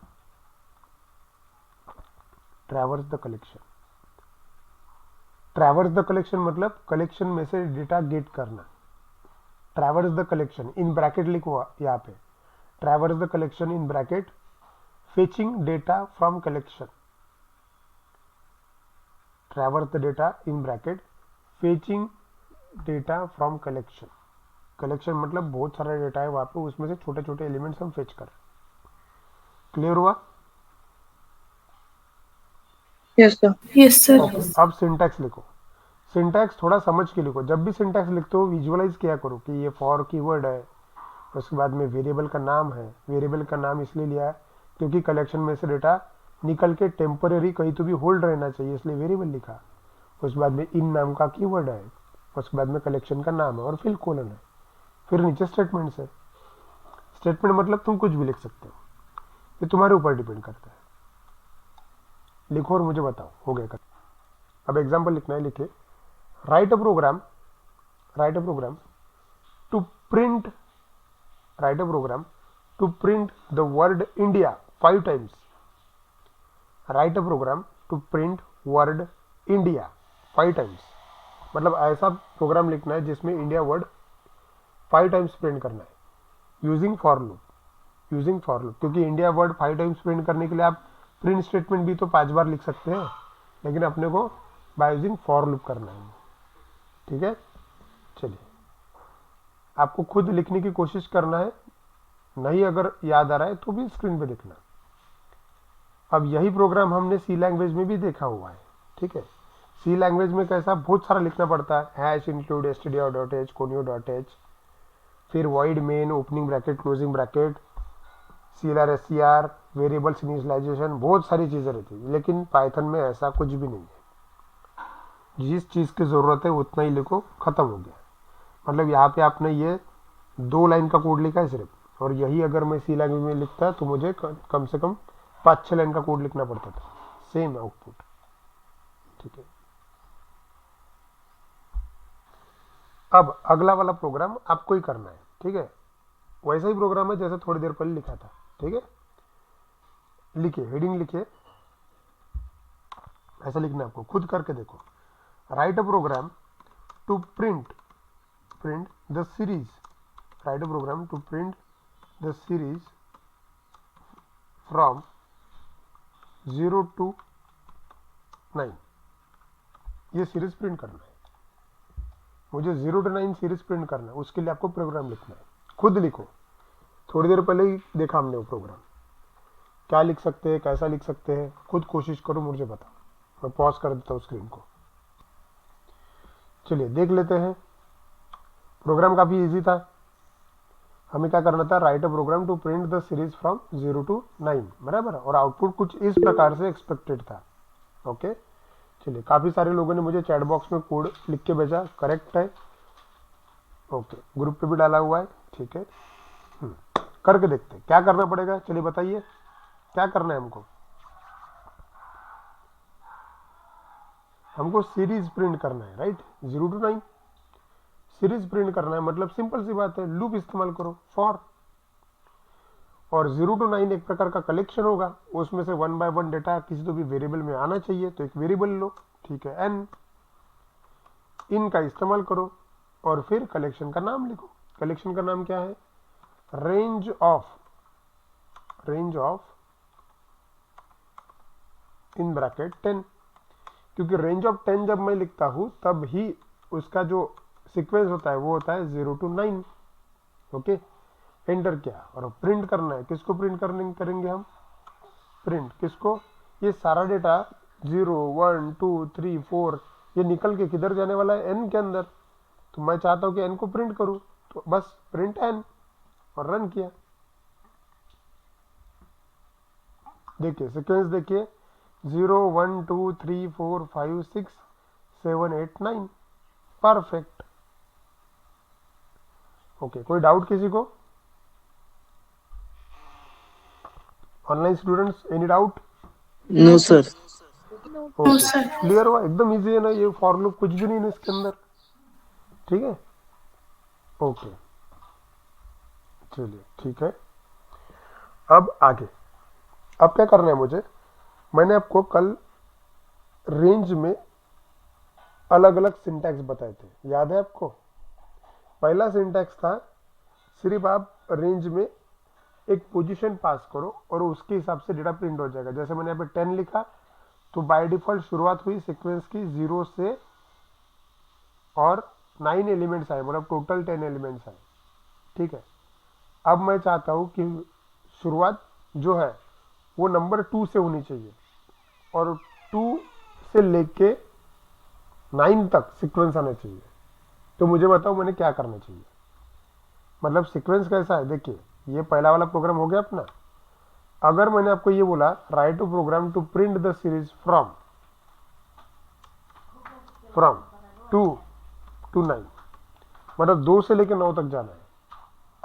traverse the collection. Traverse the collection मतलब collection में से data get करना। Traverse the collection in bracket लिखो यहाँ पे, traverse the collection in bracket fetching data from collection, traverse the data in bracket fetching data from collection. Collection मतलब बहुत सारा डेटा है वहां पे, उसमें से छोटे छोटे एलिमेंट्स हम फेच कर। क्लियर हुआ? Yes, sir. Yes, sir. Okay, अब सिंटैक्स लिखो। सिंटैक्स थोड़ा समझ के लिखो। जब भी सिंटैक्स लिखते हो विजुअलाइज किया करो कि ये फॉर कीवर्ड है, उसके बाद में वेरिएबल का नाम है। वेरिएबल का नाम इसलिए लिया है क्योंकि कलेक्शन में से डेटा निकल के टेम्पररी कहीं तो भी होल्ड रहना चाहिए, इसलिए वेरिएबल लिखा। उसके बाद में इन नाम का कीवर्ड है, उसके बाद में कलेक्शन का नाम है और फिर कोलन है, फिर नीचे स्टेटमेंट्स है। स्टेटमेंट मतलब तुम कुछ भी लिख सकते हो, ये तुम्हारे ऊपर डिपेंड करता है। लिखो और मुझे बताओ, हो गया कर। अब एग्जांपल लिखना है, लिखे write a program to print, write a program to print the word India 5 times. Write a program to print word India 5 times, मतलब ऐसा प्रोग्राम लिखना है जिसमें इंडिया वर्ड 5 टाइम्स प्रिंट करना है using for loop. Using for loop, क्योंकि India word 5 times print करने के लिए आप प्रिंट स्टेटमेंट भी तो 5 बार लिख सकते हैं, लेकिन अपने को बाय यूजिंग फॉर लूप करना है। ठीक है, चलिए आपको खुद लिखने की कोशिश करना है, नहीं अगर याद आ रहा है तो भी स्क्रीन पे देखना। अब यही प्रोग्राम हमने सी लैंग्वेज में भी देखा हुआ है। ठीक है, सी लैंग्वेज में कैसा बहुत सारा लिखना पड़ता है, हैश इंक्लूड stdio.h conio.h, फिर void main opening bracket closing bracket, CLR SCR, variables initialization, बहुत सारी चीजें रहती है। लेकिन पाइथन में ऐसा कुछ भी नहीं है, जिस चीज की जरूरत है उतना ही लिखो, खत्म हो गया। मतलब यहाँ पे आपने ये 2 लाइन का कोड लिखा है सिर्फ, और यही अगर मैं सी लैंग्वेज में लिखता तो मुझे कम से कम 5-6 लाइन का कोड लिखना पड़ता था, सेम आउटपुट। ठीक है, अब अगला वाला प्रोग्राम आपको ही करना है। ठीक है, वैसा ही प्रोग्राम है जैसे थोड़ी देर पहले लिखा था। ठीक है, लिखिए, हेडिंग लिखिए, ऐसा लिखना आपको, खुद करके देखो। Write a program to print the series, write a program to print the series from 0 to 9। ये सीरीज प्रिंट करना है मुझे, 0 to 9 सीरीज प्रिंट करना है, उसके लिए आपको प्रोग्राम लिखना है। खुद लिखो, थोड़ी देर पहले ही देखा हमने वो प्रोग्राम, क्या लिख सकते हैं, कैसा लिख सकते हैं, खुद कोशिश करो, मुझे बताओ। मैं पॉज कर देता हूँ स्क्रीन को। चलिए देख लेते हैं। प्रोग्राम काफी इजी था। हमें क्या करना था, write a program to print the series from 0 to 9, बराबर, और आउटपुट कुछ इस प्रकार से एक्सपेक्टेड था। ओके, चलिए, काफी सारे लोगों ने मुझे चैट बॉक्स में कोड लिख के भेजा, करेक्ट है। ओके, ग्रुप पे भी डाला हुआ है। ठीक है, करके देखते हैं क्या करना पड़ेगा। चलिए बताइए क्या करना है हमको। हमको सीरीज प्रिंट करना है, राइट, 0 to 9 सीरीज प्रिंट करना है। मतलब सिंपल सी बात है, लूप इस्तेमाल करो, फॉर। और 0 to 9 एक प्रकार का कलेक्शन होगा, उसमें से 1 by 1 डेटा किसी तो भी वेरिएबल में आना चाहिए, तो एक वेरिएबल लो। ठीक है, एन, इन का इस्तेमाल करो और फिर कलेक्शन का नाम लिखो। कलेक्शन का नाम क्या है, रेंज ऑफ इन ब्रैकेट 10, क्योंकि रेंज ऑफ 10 जब मैं लिखता हूं तब ही उसका जो सीक्वेंस होता है वो होता है 0 to 9। ओके, एंटर किया और प्रिंट करना है। किसको प्रिंट करेंगे हम, प्रिंट किसको, ये सारा डेटा 0 1 2 3 4 ये निकल के किधर जाने वाला है, एन के अंदर। तो मैं चाहता हूं कि एन को प्रिंट करूं, तो बस प्रिंट एन और रन किया। देखिए सीक्वेंस, देखिए 0 1 2 3 4 5 6 7 8 9, परफेक्ट। ओके, कोई डाउट किसी को, online students, any doubt? No, sir. No, sir. Clear हुआ, एकदम इजी है ना, ये फॉर लूप कुछ भी नहीं है इसके अंदर। ठीक है, ओके, चलिए ठीक है। अब आगे, अब क्या करना है मुझे, मैंने आपको कल रेंज में अलग अलग सिंटैक्स बताए थे, याद है आपको? पहला सिंटैक्स था सिर्फ आप रेंज में एक पोजीशन पास करो और उसके हिसाब से डेटा प्रिंट हो जाएगा। जैसे मैंने यहाँ पे 10 लिखा तो बाय डिफॉल्ट शुरुआत हुई सीक्वेंस की 0 से और 9 एलिमेंट्स आए, मतलब टोटल 10 एलिमेंट्स आए। ठीक है, अब मैं चाहता हूँ कि शुरुआत जो है वो नंबर 2 से होनी चाहिए और 2 से लेके 9 तक सीक्वेंस आना चाहिए। तो मुझे बताओ मैंने क्या करना चाहिए, मतलब सीक्वेंस कैसा है। देखिए ये पहला वाला प्रोग्राम हो गया अपना। अगर मैंने आपको ये बोला write to program to print the series from 2 to 9, मतलब 2 से लेकर 9 तक जाना है।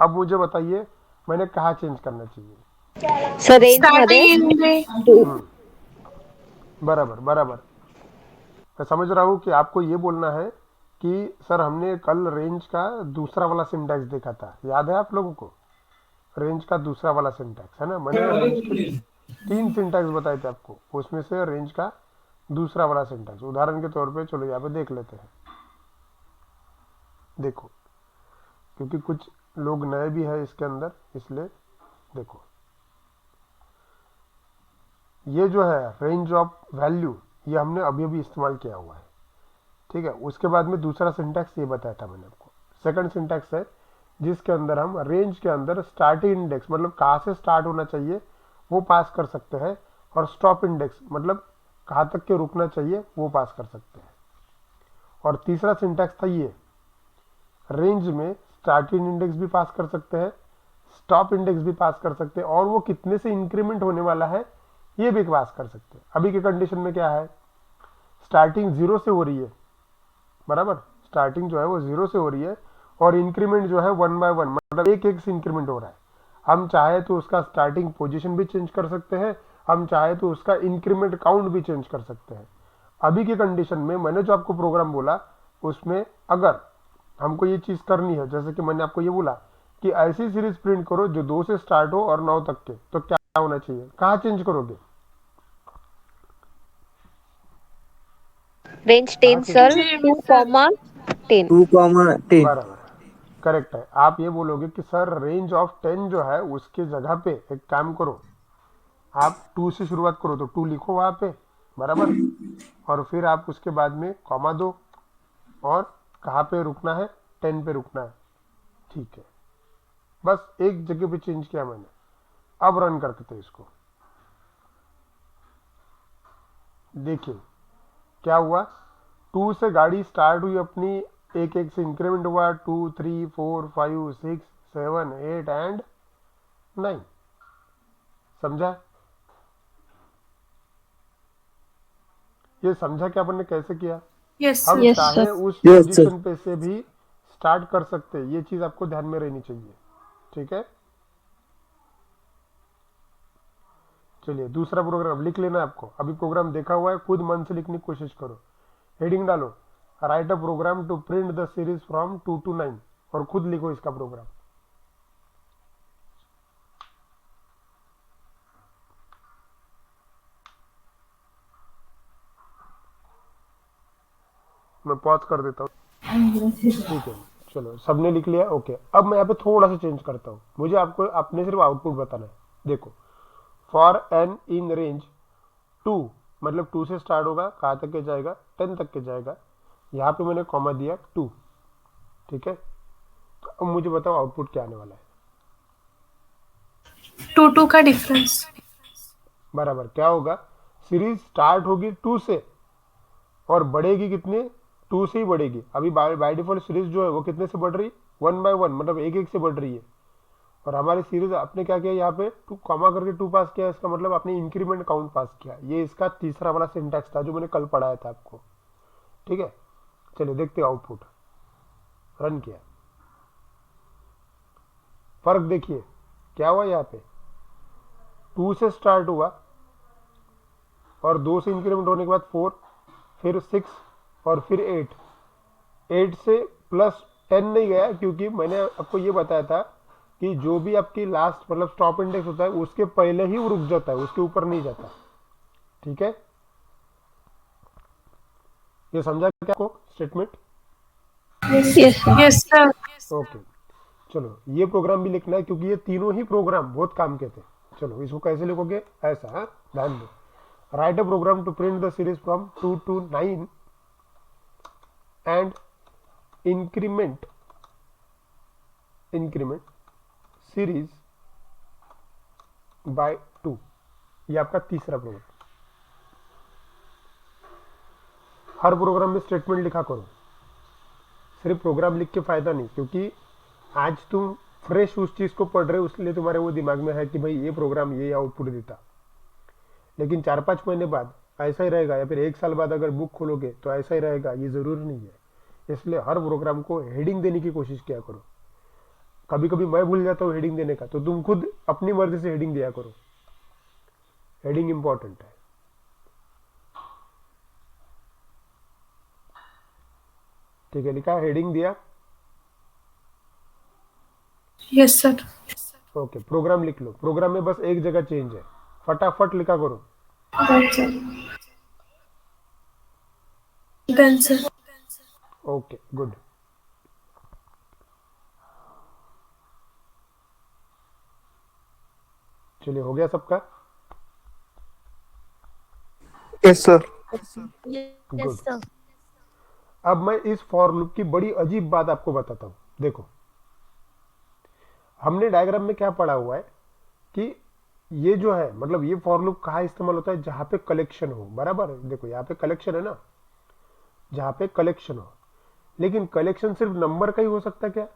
अब मुझे बताइए मैंने कहाँ चेंज करना चाहिए। सर रेंज मध्ये Starting in the बराबर बराबर, मैं समझ रहा हूँ कि आपको ये बोलना है कि सर हमने कल रेंज का दूसरा वाला सिंटैक्स देखा था, याद है आप लोगों को? रेंज का दूसरा वाला सिंटैक्स है ना, मैंने रेंज के 3 सिंटैक्स बताए थे आपको, उसमें से रेंज का दूसरा वाला सिंटैक्स उदाहरण के तौर पे चलो यहाँ पे देख लेते हैं। देखो क्योंकि कुछ लोग नए भी है इसके अंदर, इसलिए देखो ये जो है रेंज ऑफ वैल्यू ये हमने अभी अभी इस्तेमाल किया हुआ है। ठीक है, उसके बाद में दूसरा सिंटैक्स ये बताया था मैंने आपको। सेकंड सिंटैक्स है जिसके अंदर हम रेंज के अंदर स्टार्टिंग इंडेक्स मतलब कहाँ से स्टार्ट होना चाहिए वो पास कर सकते हैं और स्टॉप इंडेक्स मतलब कहाँ तक के रुकना चाहिए वो पास कर सकते हैं। और तीसरा सिंटैक्स था ये, रेंज में स्टार्टिंग इंडेक्स भी पास कर सकते हैं, स्टॉप इंडेक्स भी पास कर सकते हैं और वो कितने से इंक्रीमेंट होने वाला है ये भी पास कर सकते हैं। अभी के कंडीशन में क्या है, स्टार्टिंग 0 से हो रही है, बराबर, स्टार्टिंग जो है वो 0 से हो रही है और इंक्रीमेंट जो है 1 by 1 मतलब एक एक से इंक्रीमेंट हो रहा है। हम चाहे तो उसका स्टार्टिंग पोजीशन भी चेंज कर सकते हैं, हम चाहे तो उसका इंक्रीमेंट काउंट भी चेंज कर सकते हैं। अभी की कंडीशन में मैंने जो आपको प्रोग्राम बोला उसमें अगर हमको ये चीज करनी है, जैसे कि मैंने आपको ये बोला कि ऐसी सीरीज प्रिंट करो जो 2 से स्टार्ट हो और 9 तक के, तो क्या होना चाहिए, कहाँ चेंज करोगे? Range 10 sir 2,10 2,10. बराबर, करेक्ट है। आप ये बोलोगे कि सर रेंज ऑफ 10 जो है उसके जगह पे एक काम करो, आप 2 से शुरुआत करो, तो 2 लिखो वहां पे, बराबर, और फिर आप उसके बाद में कॉमा दो और कहाँ पे रुकना है, 10 पे रुकना है। ठीक है, बस एक जगह पे चेंज किया मैंने। अब रन करते थे इसको, देखिए क्या हुआ, 2 से गाड़ी स्टार्ट हुई अपनी, एक एक से इंक्रीमेंट हुआ, 2 3 4 5 6 7 8 एंड 9। समझा? ये समझा कि अपन ने कैसे किया? yes, हम sir. चाहे उस Yes, sir. पोजीशन पे से भी स्टार्ट कर सकते हैं, ये चीज आपको ध्यान में रहनी चाहिए। ठीक है, चलिए दूसरा प्रोग्राम लिख लेना आपको, अभी प्रोग्राम देखा हुआ है, खुद मन से लिखने की कोशिश करो। हेडिंग डालो write a program to print the series from 2 to 9 और खुद लिखो इसका प्रोग्राम। मैं पॉज कर देता हूँ। ठीक है, चलो सबने लिख लिया, ओके। अब मैं यहाँ पे थोड़ा सा चेंज करता हूँ, मुझे आपको अपने सिर्फ आउटपुट बताना है। देखो फॉर एन इन रेंज 2 मतलब 2 से स्टार्ट होगा, कहाँ तक के जाएगा, 10 तक के जाएगा, यहाँ पे मैंने कॉमा दिया 2। ठीक है, तो अब मुझे बताओ आउटपुट क्या आने वाला है। 2 का डिफरेंस। बराबर, क्या होगा, सीरीज स्टार्ट होगी 2 से और बढ़ेगी कितने, 2 से ही बढ़ेगी। अभी बाय डिफॉल्ट सीरीज जो है वो कितने से बढ़ रही, 1 by 1 मतलब एक एक से बढ़ रही है। और हमारी सीरीज आपने क्या किया, यहाँ पे 2 कॉमा करके 2 पास किया, इसका मतलब आपने इंक्रीमेंट काउंट पास किया। ये इसका तीसरा वाला सिंटैक्स था जो मैंने कल पढ़ाया था आपको। ठीक है, चलिए देखते हैं आउटपुट। रन किया, फर्क देखिए क्या हुआ, यहाँ पे 2 से स्टार्ट हुआ और 2 से इंक्रीमेंट होने के बाद 4, फिर 6 और फिर 8 से प्लस 10 नहीं गया, क्योंकि मैंने आपको ये बताया था कि जो भी आपकी लास्ट मतलब स्टॉप इंडेक्स होता है उसके पहले ही वो रुक जाता है, उसके ऊपर नहीं जाता। ठीक है, ये समझा क्या आपको स्टेटमेंट? Yes, sir. ओके, चलो ये प्रोग्राम भी लिखना है क्योंकि ये तीनों ही प्रोग्राम बहुत काम के थे। चलो इसको कैसे लिखोगे, ऐसा, हाँ ध्यान दो। Write a program to print the series from 2 to 9 and increment series by 2। ये आपका तीसरा प्रोग्राम। हर प्रोग्राम में स्टेटमेंट लिखा करो, सिर्फ प्रोग्राम लिख के फायदा नहीं, क्योंकि आज तुम फ्रेश उस चीज को पढ़ रहे हो, इसलिए तुम्हारे वो दिमाग में है कि भाई ये प्रोग्राम ये आउटपुट देता। लेकिन 4-5 महीने बाद ऐसा ही रहेगा, या फिर 1 साल बाद अगर बुक खोलोगे तो ऐसा ही रहेगा, ये जरूरी नहीं है। इसलिए हर प्रोग्राम को हेडिंग देने की कोशिश किया करो। कभी कभी मैं भूल जाता हूँ हेडिंग देने का, तो तुम खुद अपनी मर्जी से हेडिंग दिया करो। हेडिंग इंपॉर्टेंट है। ठीक है, लिखा हेडिंग दिया। Yes, sir. ओके, प्रोग्राम लिख लो। प्रोग्राम में बस एक जगह चेंज है, फटाफट लिखा करो। Done, sir. Done, sir. Okay good. चलिए, हो गया सबका? Yes, sir. गुड। अब मैं इस फॉर लूप की बड़ी अजीब बात आपको बताता हूं। देखो, हमने डायग्राम में क्या पढ़ा हुआ है कि ये जो है मतलब ये फॉर लूप कहाँ इस्तेमाल होता है, जहां पे कलेक्शन हो। बराबर, देखो यहाँ पे कलेक्शन है ना, जहां पे कलेक्शन हो। लेकिन कलेक्शन सिर्फ नंबर का ही हो सकता है क्या?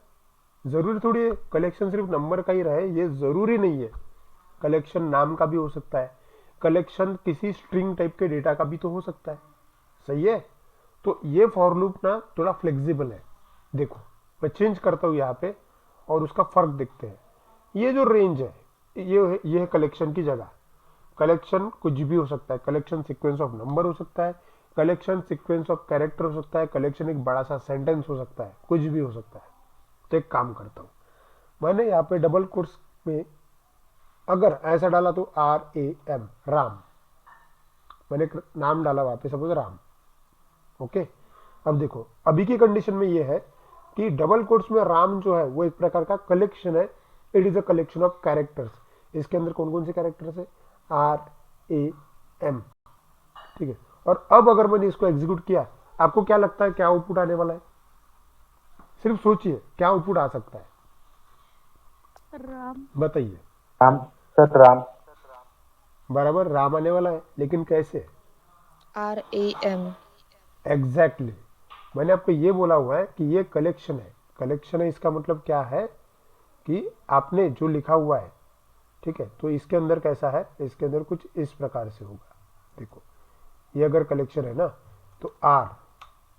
जरूरी थोड़ी है कलेक्शन सिर्फ नंबर का ही रहे, ये जरूरी नहीं है। कलेक्शन नाम का भी हो सकता है, कलेक्शन किसी स्ट्रिंग टाइप के डेटा का भी तो हो सकता है। सही है? तो ये फॉर लूप ना थोड़ा फ्लेक्सिबल है। देखो मैं चेंज करता हूं यहाँ पे और उसका फर्क देखते हैं। ये जो रेंज है ये है कलेक्शन की जगह। कलेक्शन कुछ भी हो सकता है, कलेक्शन सीक्वेंस ऑफ नंबर हो सकता है, कलेक्शन सीक्वेंस ऑफ कैरेक्टर हो सकता है, कलेक्शन एक बड़ा सा सेंटेंस हो सकता है, कुछ भी हो सकता है। तो एक काम करता हूं, मैंने यहाँ पे डबल कोट्स में अगर ऐसा डाला तो RAM, राम। मैंने एक नाम डाला वहां पे, सपोज राम। ओके, अब देखो अभी की कंडीशन में ये है कि डबल कोट्स में राम जो है वो एक प्रकार का कलेक्शन है। It is a collection of characters. इसके अंदर कौन कौन से कैरेक्टर्स है? RAM। ठीक है, और अब अगर मैंने इसको एग्जीक्यूट किया, आपको क्या लगता है क्या आउटपुट आने वाला है? सिर्फ सोचिए क्या आउटपुट आ सकता है, राम। बताइए। राम सर, राम। बराबर, राम आने वाला है, लेकिन कैसे? RAM। एग्जैक्टली मैंने आपको ये बोला हुआ है कि ये कलेक्शन है। कलेक्शन है इसका मतलब क्या है कि आपने जो लिखा हुआ है, ठीक है, तो इसके अंदर कैसा है, इसके अंदर कुछ इस प्रकार से होगा। देखो ये अगर कलेक्शन है ना, तो R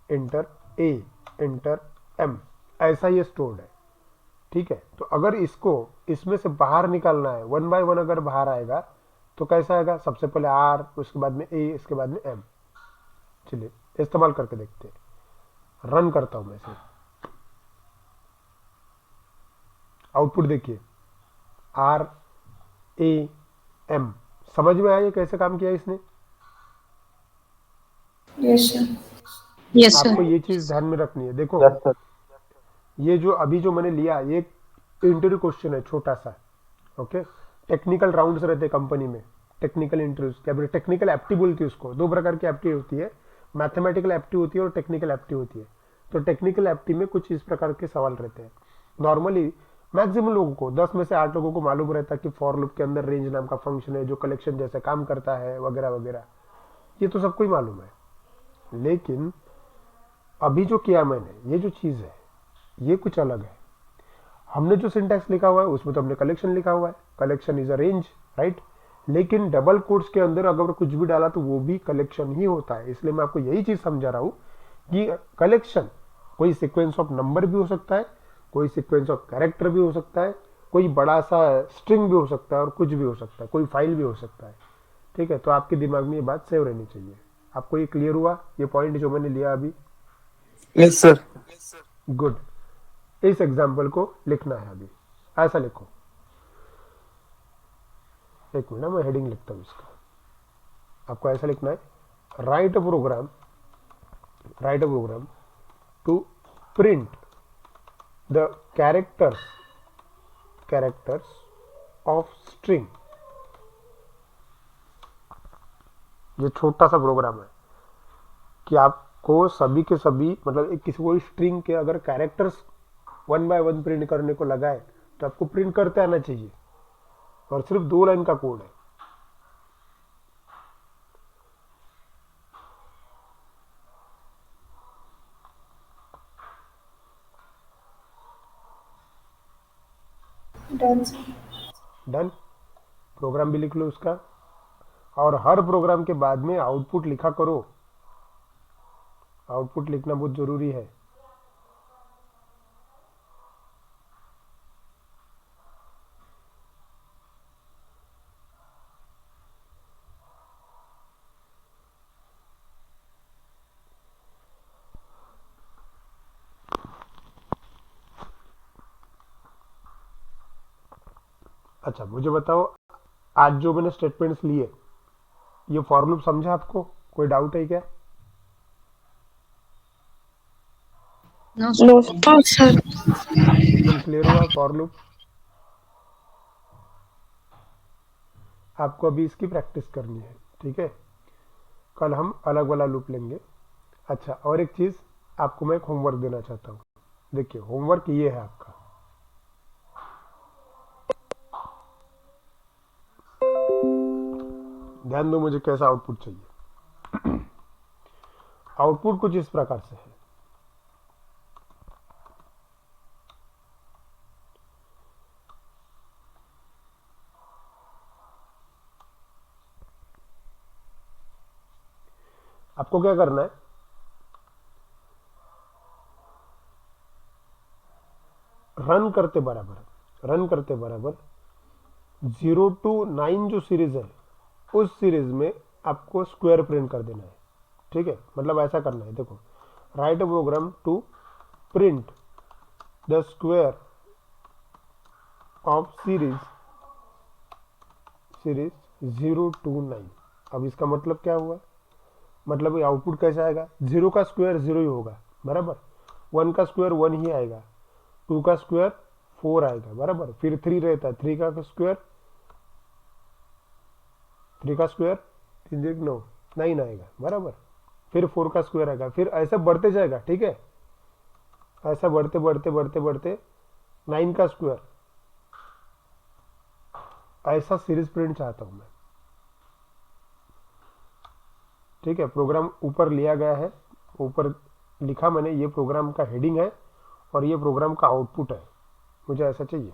inter A inter M ऐसा ये स्टोर्ड है। ठीक है, तो अगर इसको इसमें से बाहर निकालना है, 1 by 1 अगर बाहर आएगा तो कैसा आएगा? सबसे पहले R, उसके बाद में A, इसके बाद में M। चलिए इस्तेमाल करके देखते हैं। रन करता हूं मैं से, आउटपुट देखिए RAM। समझ में आया कैसे काम किया इसने? Yes, sir. Yes, sir. आपको ये चीज ध्यान में रखनी है। देखो यस सर। ये जो अभी जो मैंने लिया ये एक इंटरव्यू क्वेश्चन है छोटा सा। ओके, टेक्निकल राउंड्स रहते कंपनी में, टेक्निकल इंटरव्यूज, क्या बोलते, टेक्निकल एप्टी बोलती है उसको। 2 प्रकार की एप्टी होती है, मैथमेटिकल एप्टी होती है और टेक्निकल एप्टी होती है। तो टेक्निकल एप्टी में कुछ इस प्रकार के सवाल रहते हैं। नॉर्मली मैक्सिमम लोगों को 10 में से 8 लोगों को मालूम रहता है कि फॉर लूप के अंदर रेंज नाम का फंक्शन है जो कलेक्शन जैसे काम करता है वगैरह वगैरह, ये तो सबको ही मालूम है। लेकिन अभी जो किया मैंने, ये जो चीज है ये कुछ अलग है। हमने जो सिंटैक्स लिखा हुआ है उसमें तो हमने कलेक्शन लिखा हुआ है, collection is a range, right. लेकिन डबल कोट्स के अंदर अगर कुछ भी डाला तो वो भी कलेक्शन ही होता है। इसलिए मैं आपको यही चीज समझा रहा हूं कि कलेक्शन कोई सीक्वेंस ऑफ नंबर भी हो सकता है, कोई सीक्वेंस ऑफ कैरेक्टर भी हो सकता है, कोई बड़ा सा स्ट्रिंग भी हो सकता है और कुछ भी हो सकता है, कोई फाइल भी हो सकता है। ठीक है, तो आपके दिमाग में ये बात सेव रहनी चाहिए। आपको ये क्लियर हुआ, ये पॉइंट जो मैंने लिया अभी? Yes, sir. गुड। इस एग्जाम्पल को लिखना है अभी। ऐसा लिखो। एक मिनट मैं हेडिंग लिखता हूँ इसका। आपको ऐसा लिखना है, write a program to print the characters of string. ये छोटा सा प्रोग्राम है कि आपको सभी के सभी मतलब एक किसी कोई स्ट्रिंग के अगर कैरेक्टर्स 1 बाय 1 प्रिंट करने को लगा है तो आपको प्रिंट करते आना चाहिए, और सिर्फ 2 लाइन का कोड है। Done sir. डन। प्रोग्राम भी लिख लो उसका, और हर प्रोग्राम के बाद में आउटपुट लिखा करो। आउटपुट लिखना बहुत जरूरी है। अच्छा मुझे बताओ, आज जो मैंने स्टेटमेंट्स लिए, ये फॉर लूप समझा आपको? कोई डाउट है क्या? No, no sir. एकदम क्लियर हुआ फॉर लूप? आपको अभी इसकी प्रैक्टिस करनी है, ठीक है? कल हम अलग वाला लूप लेंगे। अच्छा, और एक चीज आपको मैं एक होमवर्क देना चाहता हूँ। देखिए होमवर्क ये है आपका, ध्यान दो मुझे कैसा आउटपुट चाहिए। आउटपुट कुछ इस प्रकार से है। आपको क्या करना है, रन करते बराबर 0 to 9 जो सीरीज है उस सीरीज में आपको स्क्वायर प्रिंट कर देना है, ठीक है? मतलब ऐसा करना है, देखो, write a program to print the square of series 0 to 9। अब इसका मतलब क्या हुआ? मतलब ये आउटपुट कैसा आएगा? 0 का स्क्वायर 0 ही होगा, बराबर। 1 का स्क्वायर 1 ही आएगा, 2 का स्क्वायर 4 आएगा, बराबर। फिर 3 रहता है, 3 का स्क्वायर 9 9 आएगा, बराबर। फिर 4 का स्क्वायर आएगा, फिर ऐसा बढ़ते जाएगा, ठीक है? ऐसा बढ़ते 9 का स्क्वायर। ऐसा सीरीज प्रिंट चाहता हूं मैं, ठीक है? प्रोग्राम ऊपर लिया गया है, ऊपर लिखा मैंने, ये प्रोग्राम का हेडिंग है और ये प्रोग्राम का आउटपुट है। मुझे ऐसा चाहिए।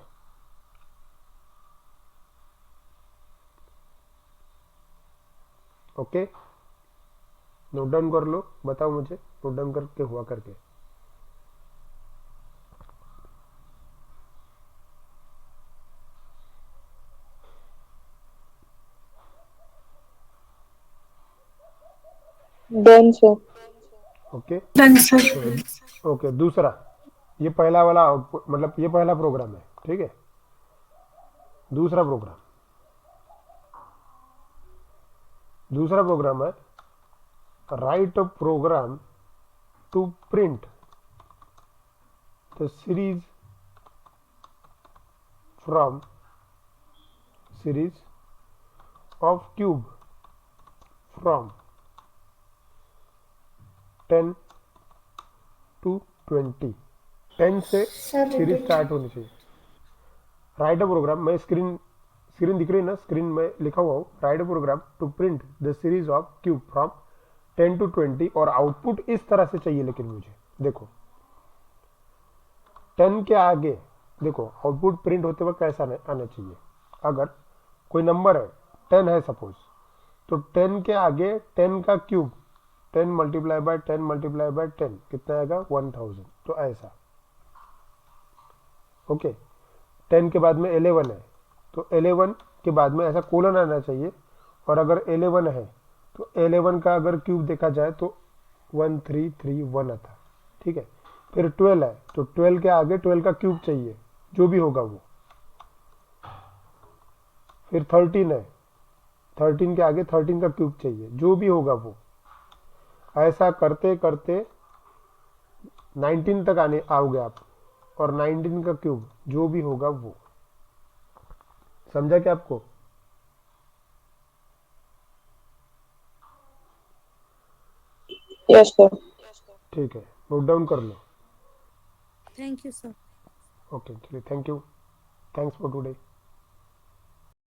ओके, नोट डाउन कर लो, बताओ मुझे नोट डाउन करके हुआ करके। done sir. Okay done sir. Okay, दूसरा, ये पहला वाला आउटपुट मतलब ये पहला प्रोग्राम है, ठीक है? दूसरा प्रोग्राम है, write a program to print the series from series of cube from 10 to 20। 10 से सर सीरीज रिपीट। स्टार्ट होनी चाहिए। राइट अ प्रोग्राम, मैं स्क्रीन दिख रही है ना, स्क्रीन में लिखा हुआ हूँ, write a program to print the series of cube from 10 to 20, और आउटपुट इस तरह से चाहिए। लेकिन मुझे देखो 10 के आगे, देखो आउटपुट प्रिंट होते वक्त कैसा आना चाहिए? अगर कोई नंबर है 10 है सपोज, तो 10 के आगे 10 का cube, 10 multiply by 10 multiply by 10 कितना आएगा? 1000। तो ऐसा, ओके। 10 के बाद में 11 है, तो 11 के बाद में ऐसा कोलन आना चाहिए, और अगर 11 है तो 11 का अगर क्यूब देखा जाए तो 1331 आता, ठीक है? फिर 12 है, तो 12 के आगे 12 का क्यूब चाहिए, जो भी होगा वो, फिर 13 है, 13 के आगे 13 का क्यूब चाहिए, जो भी होगा वो। ऐसा करते करते 19 तक आने आओगे आप, और 19 का क्यूब जो भी होगा वो। समझा क्या आपको? Yes, sir. ठीक है, नोट डाउन कर लो। Thank you, sir. ओके, चलिए, thank you, thanks for today.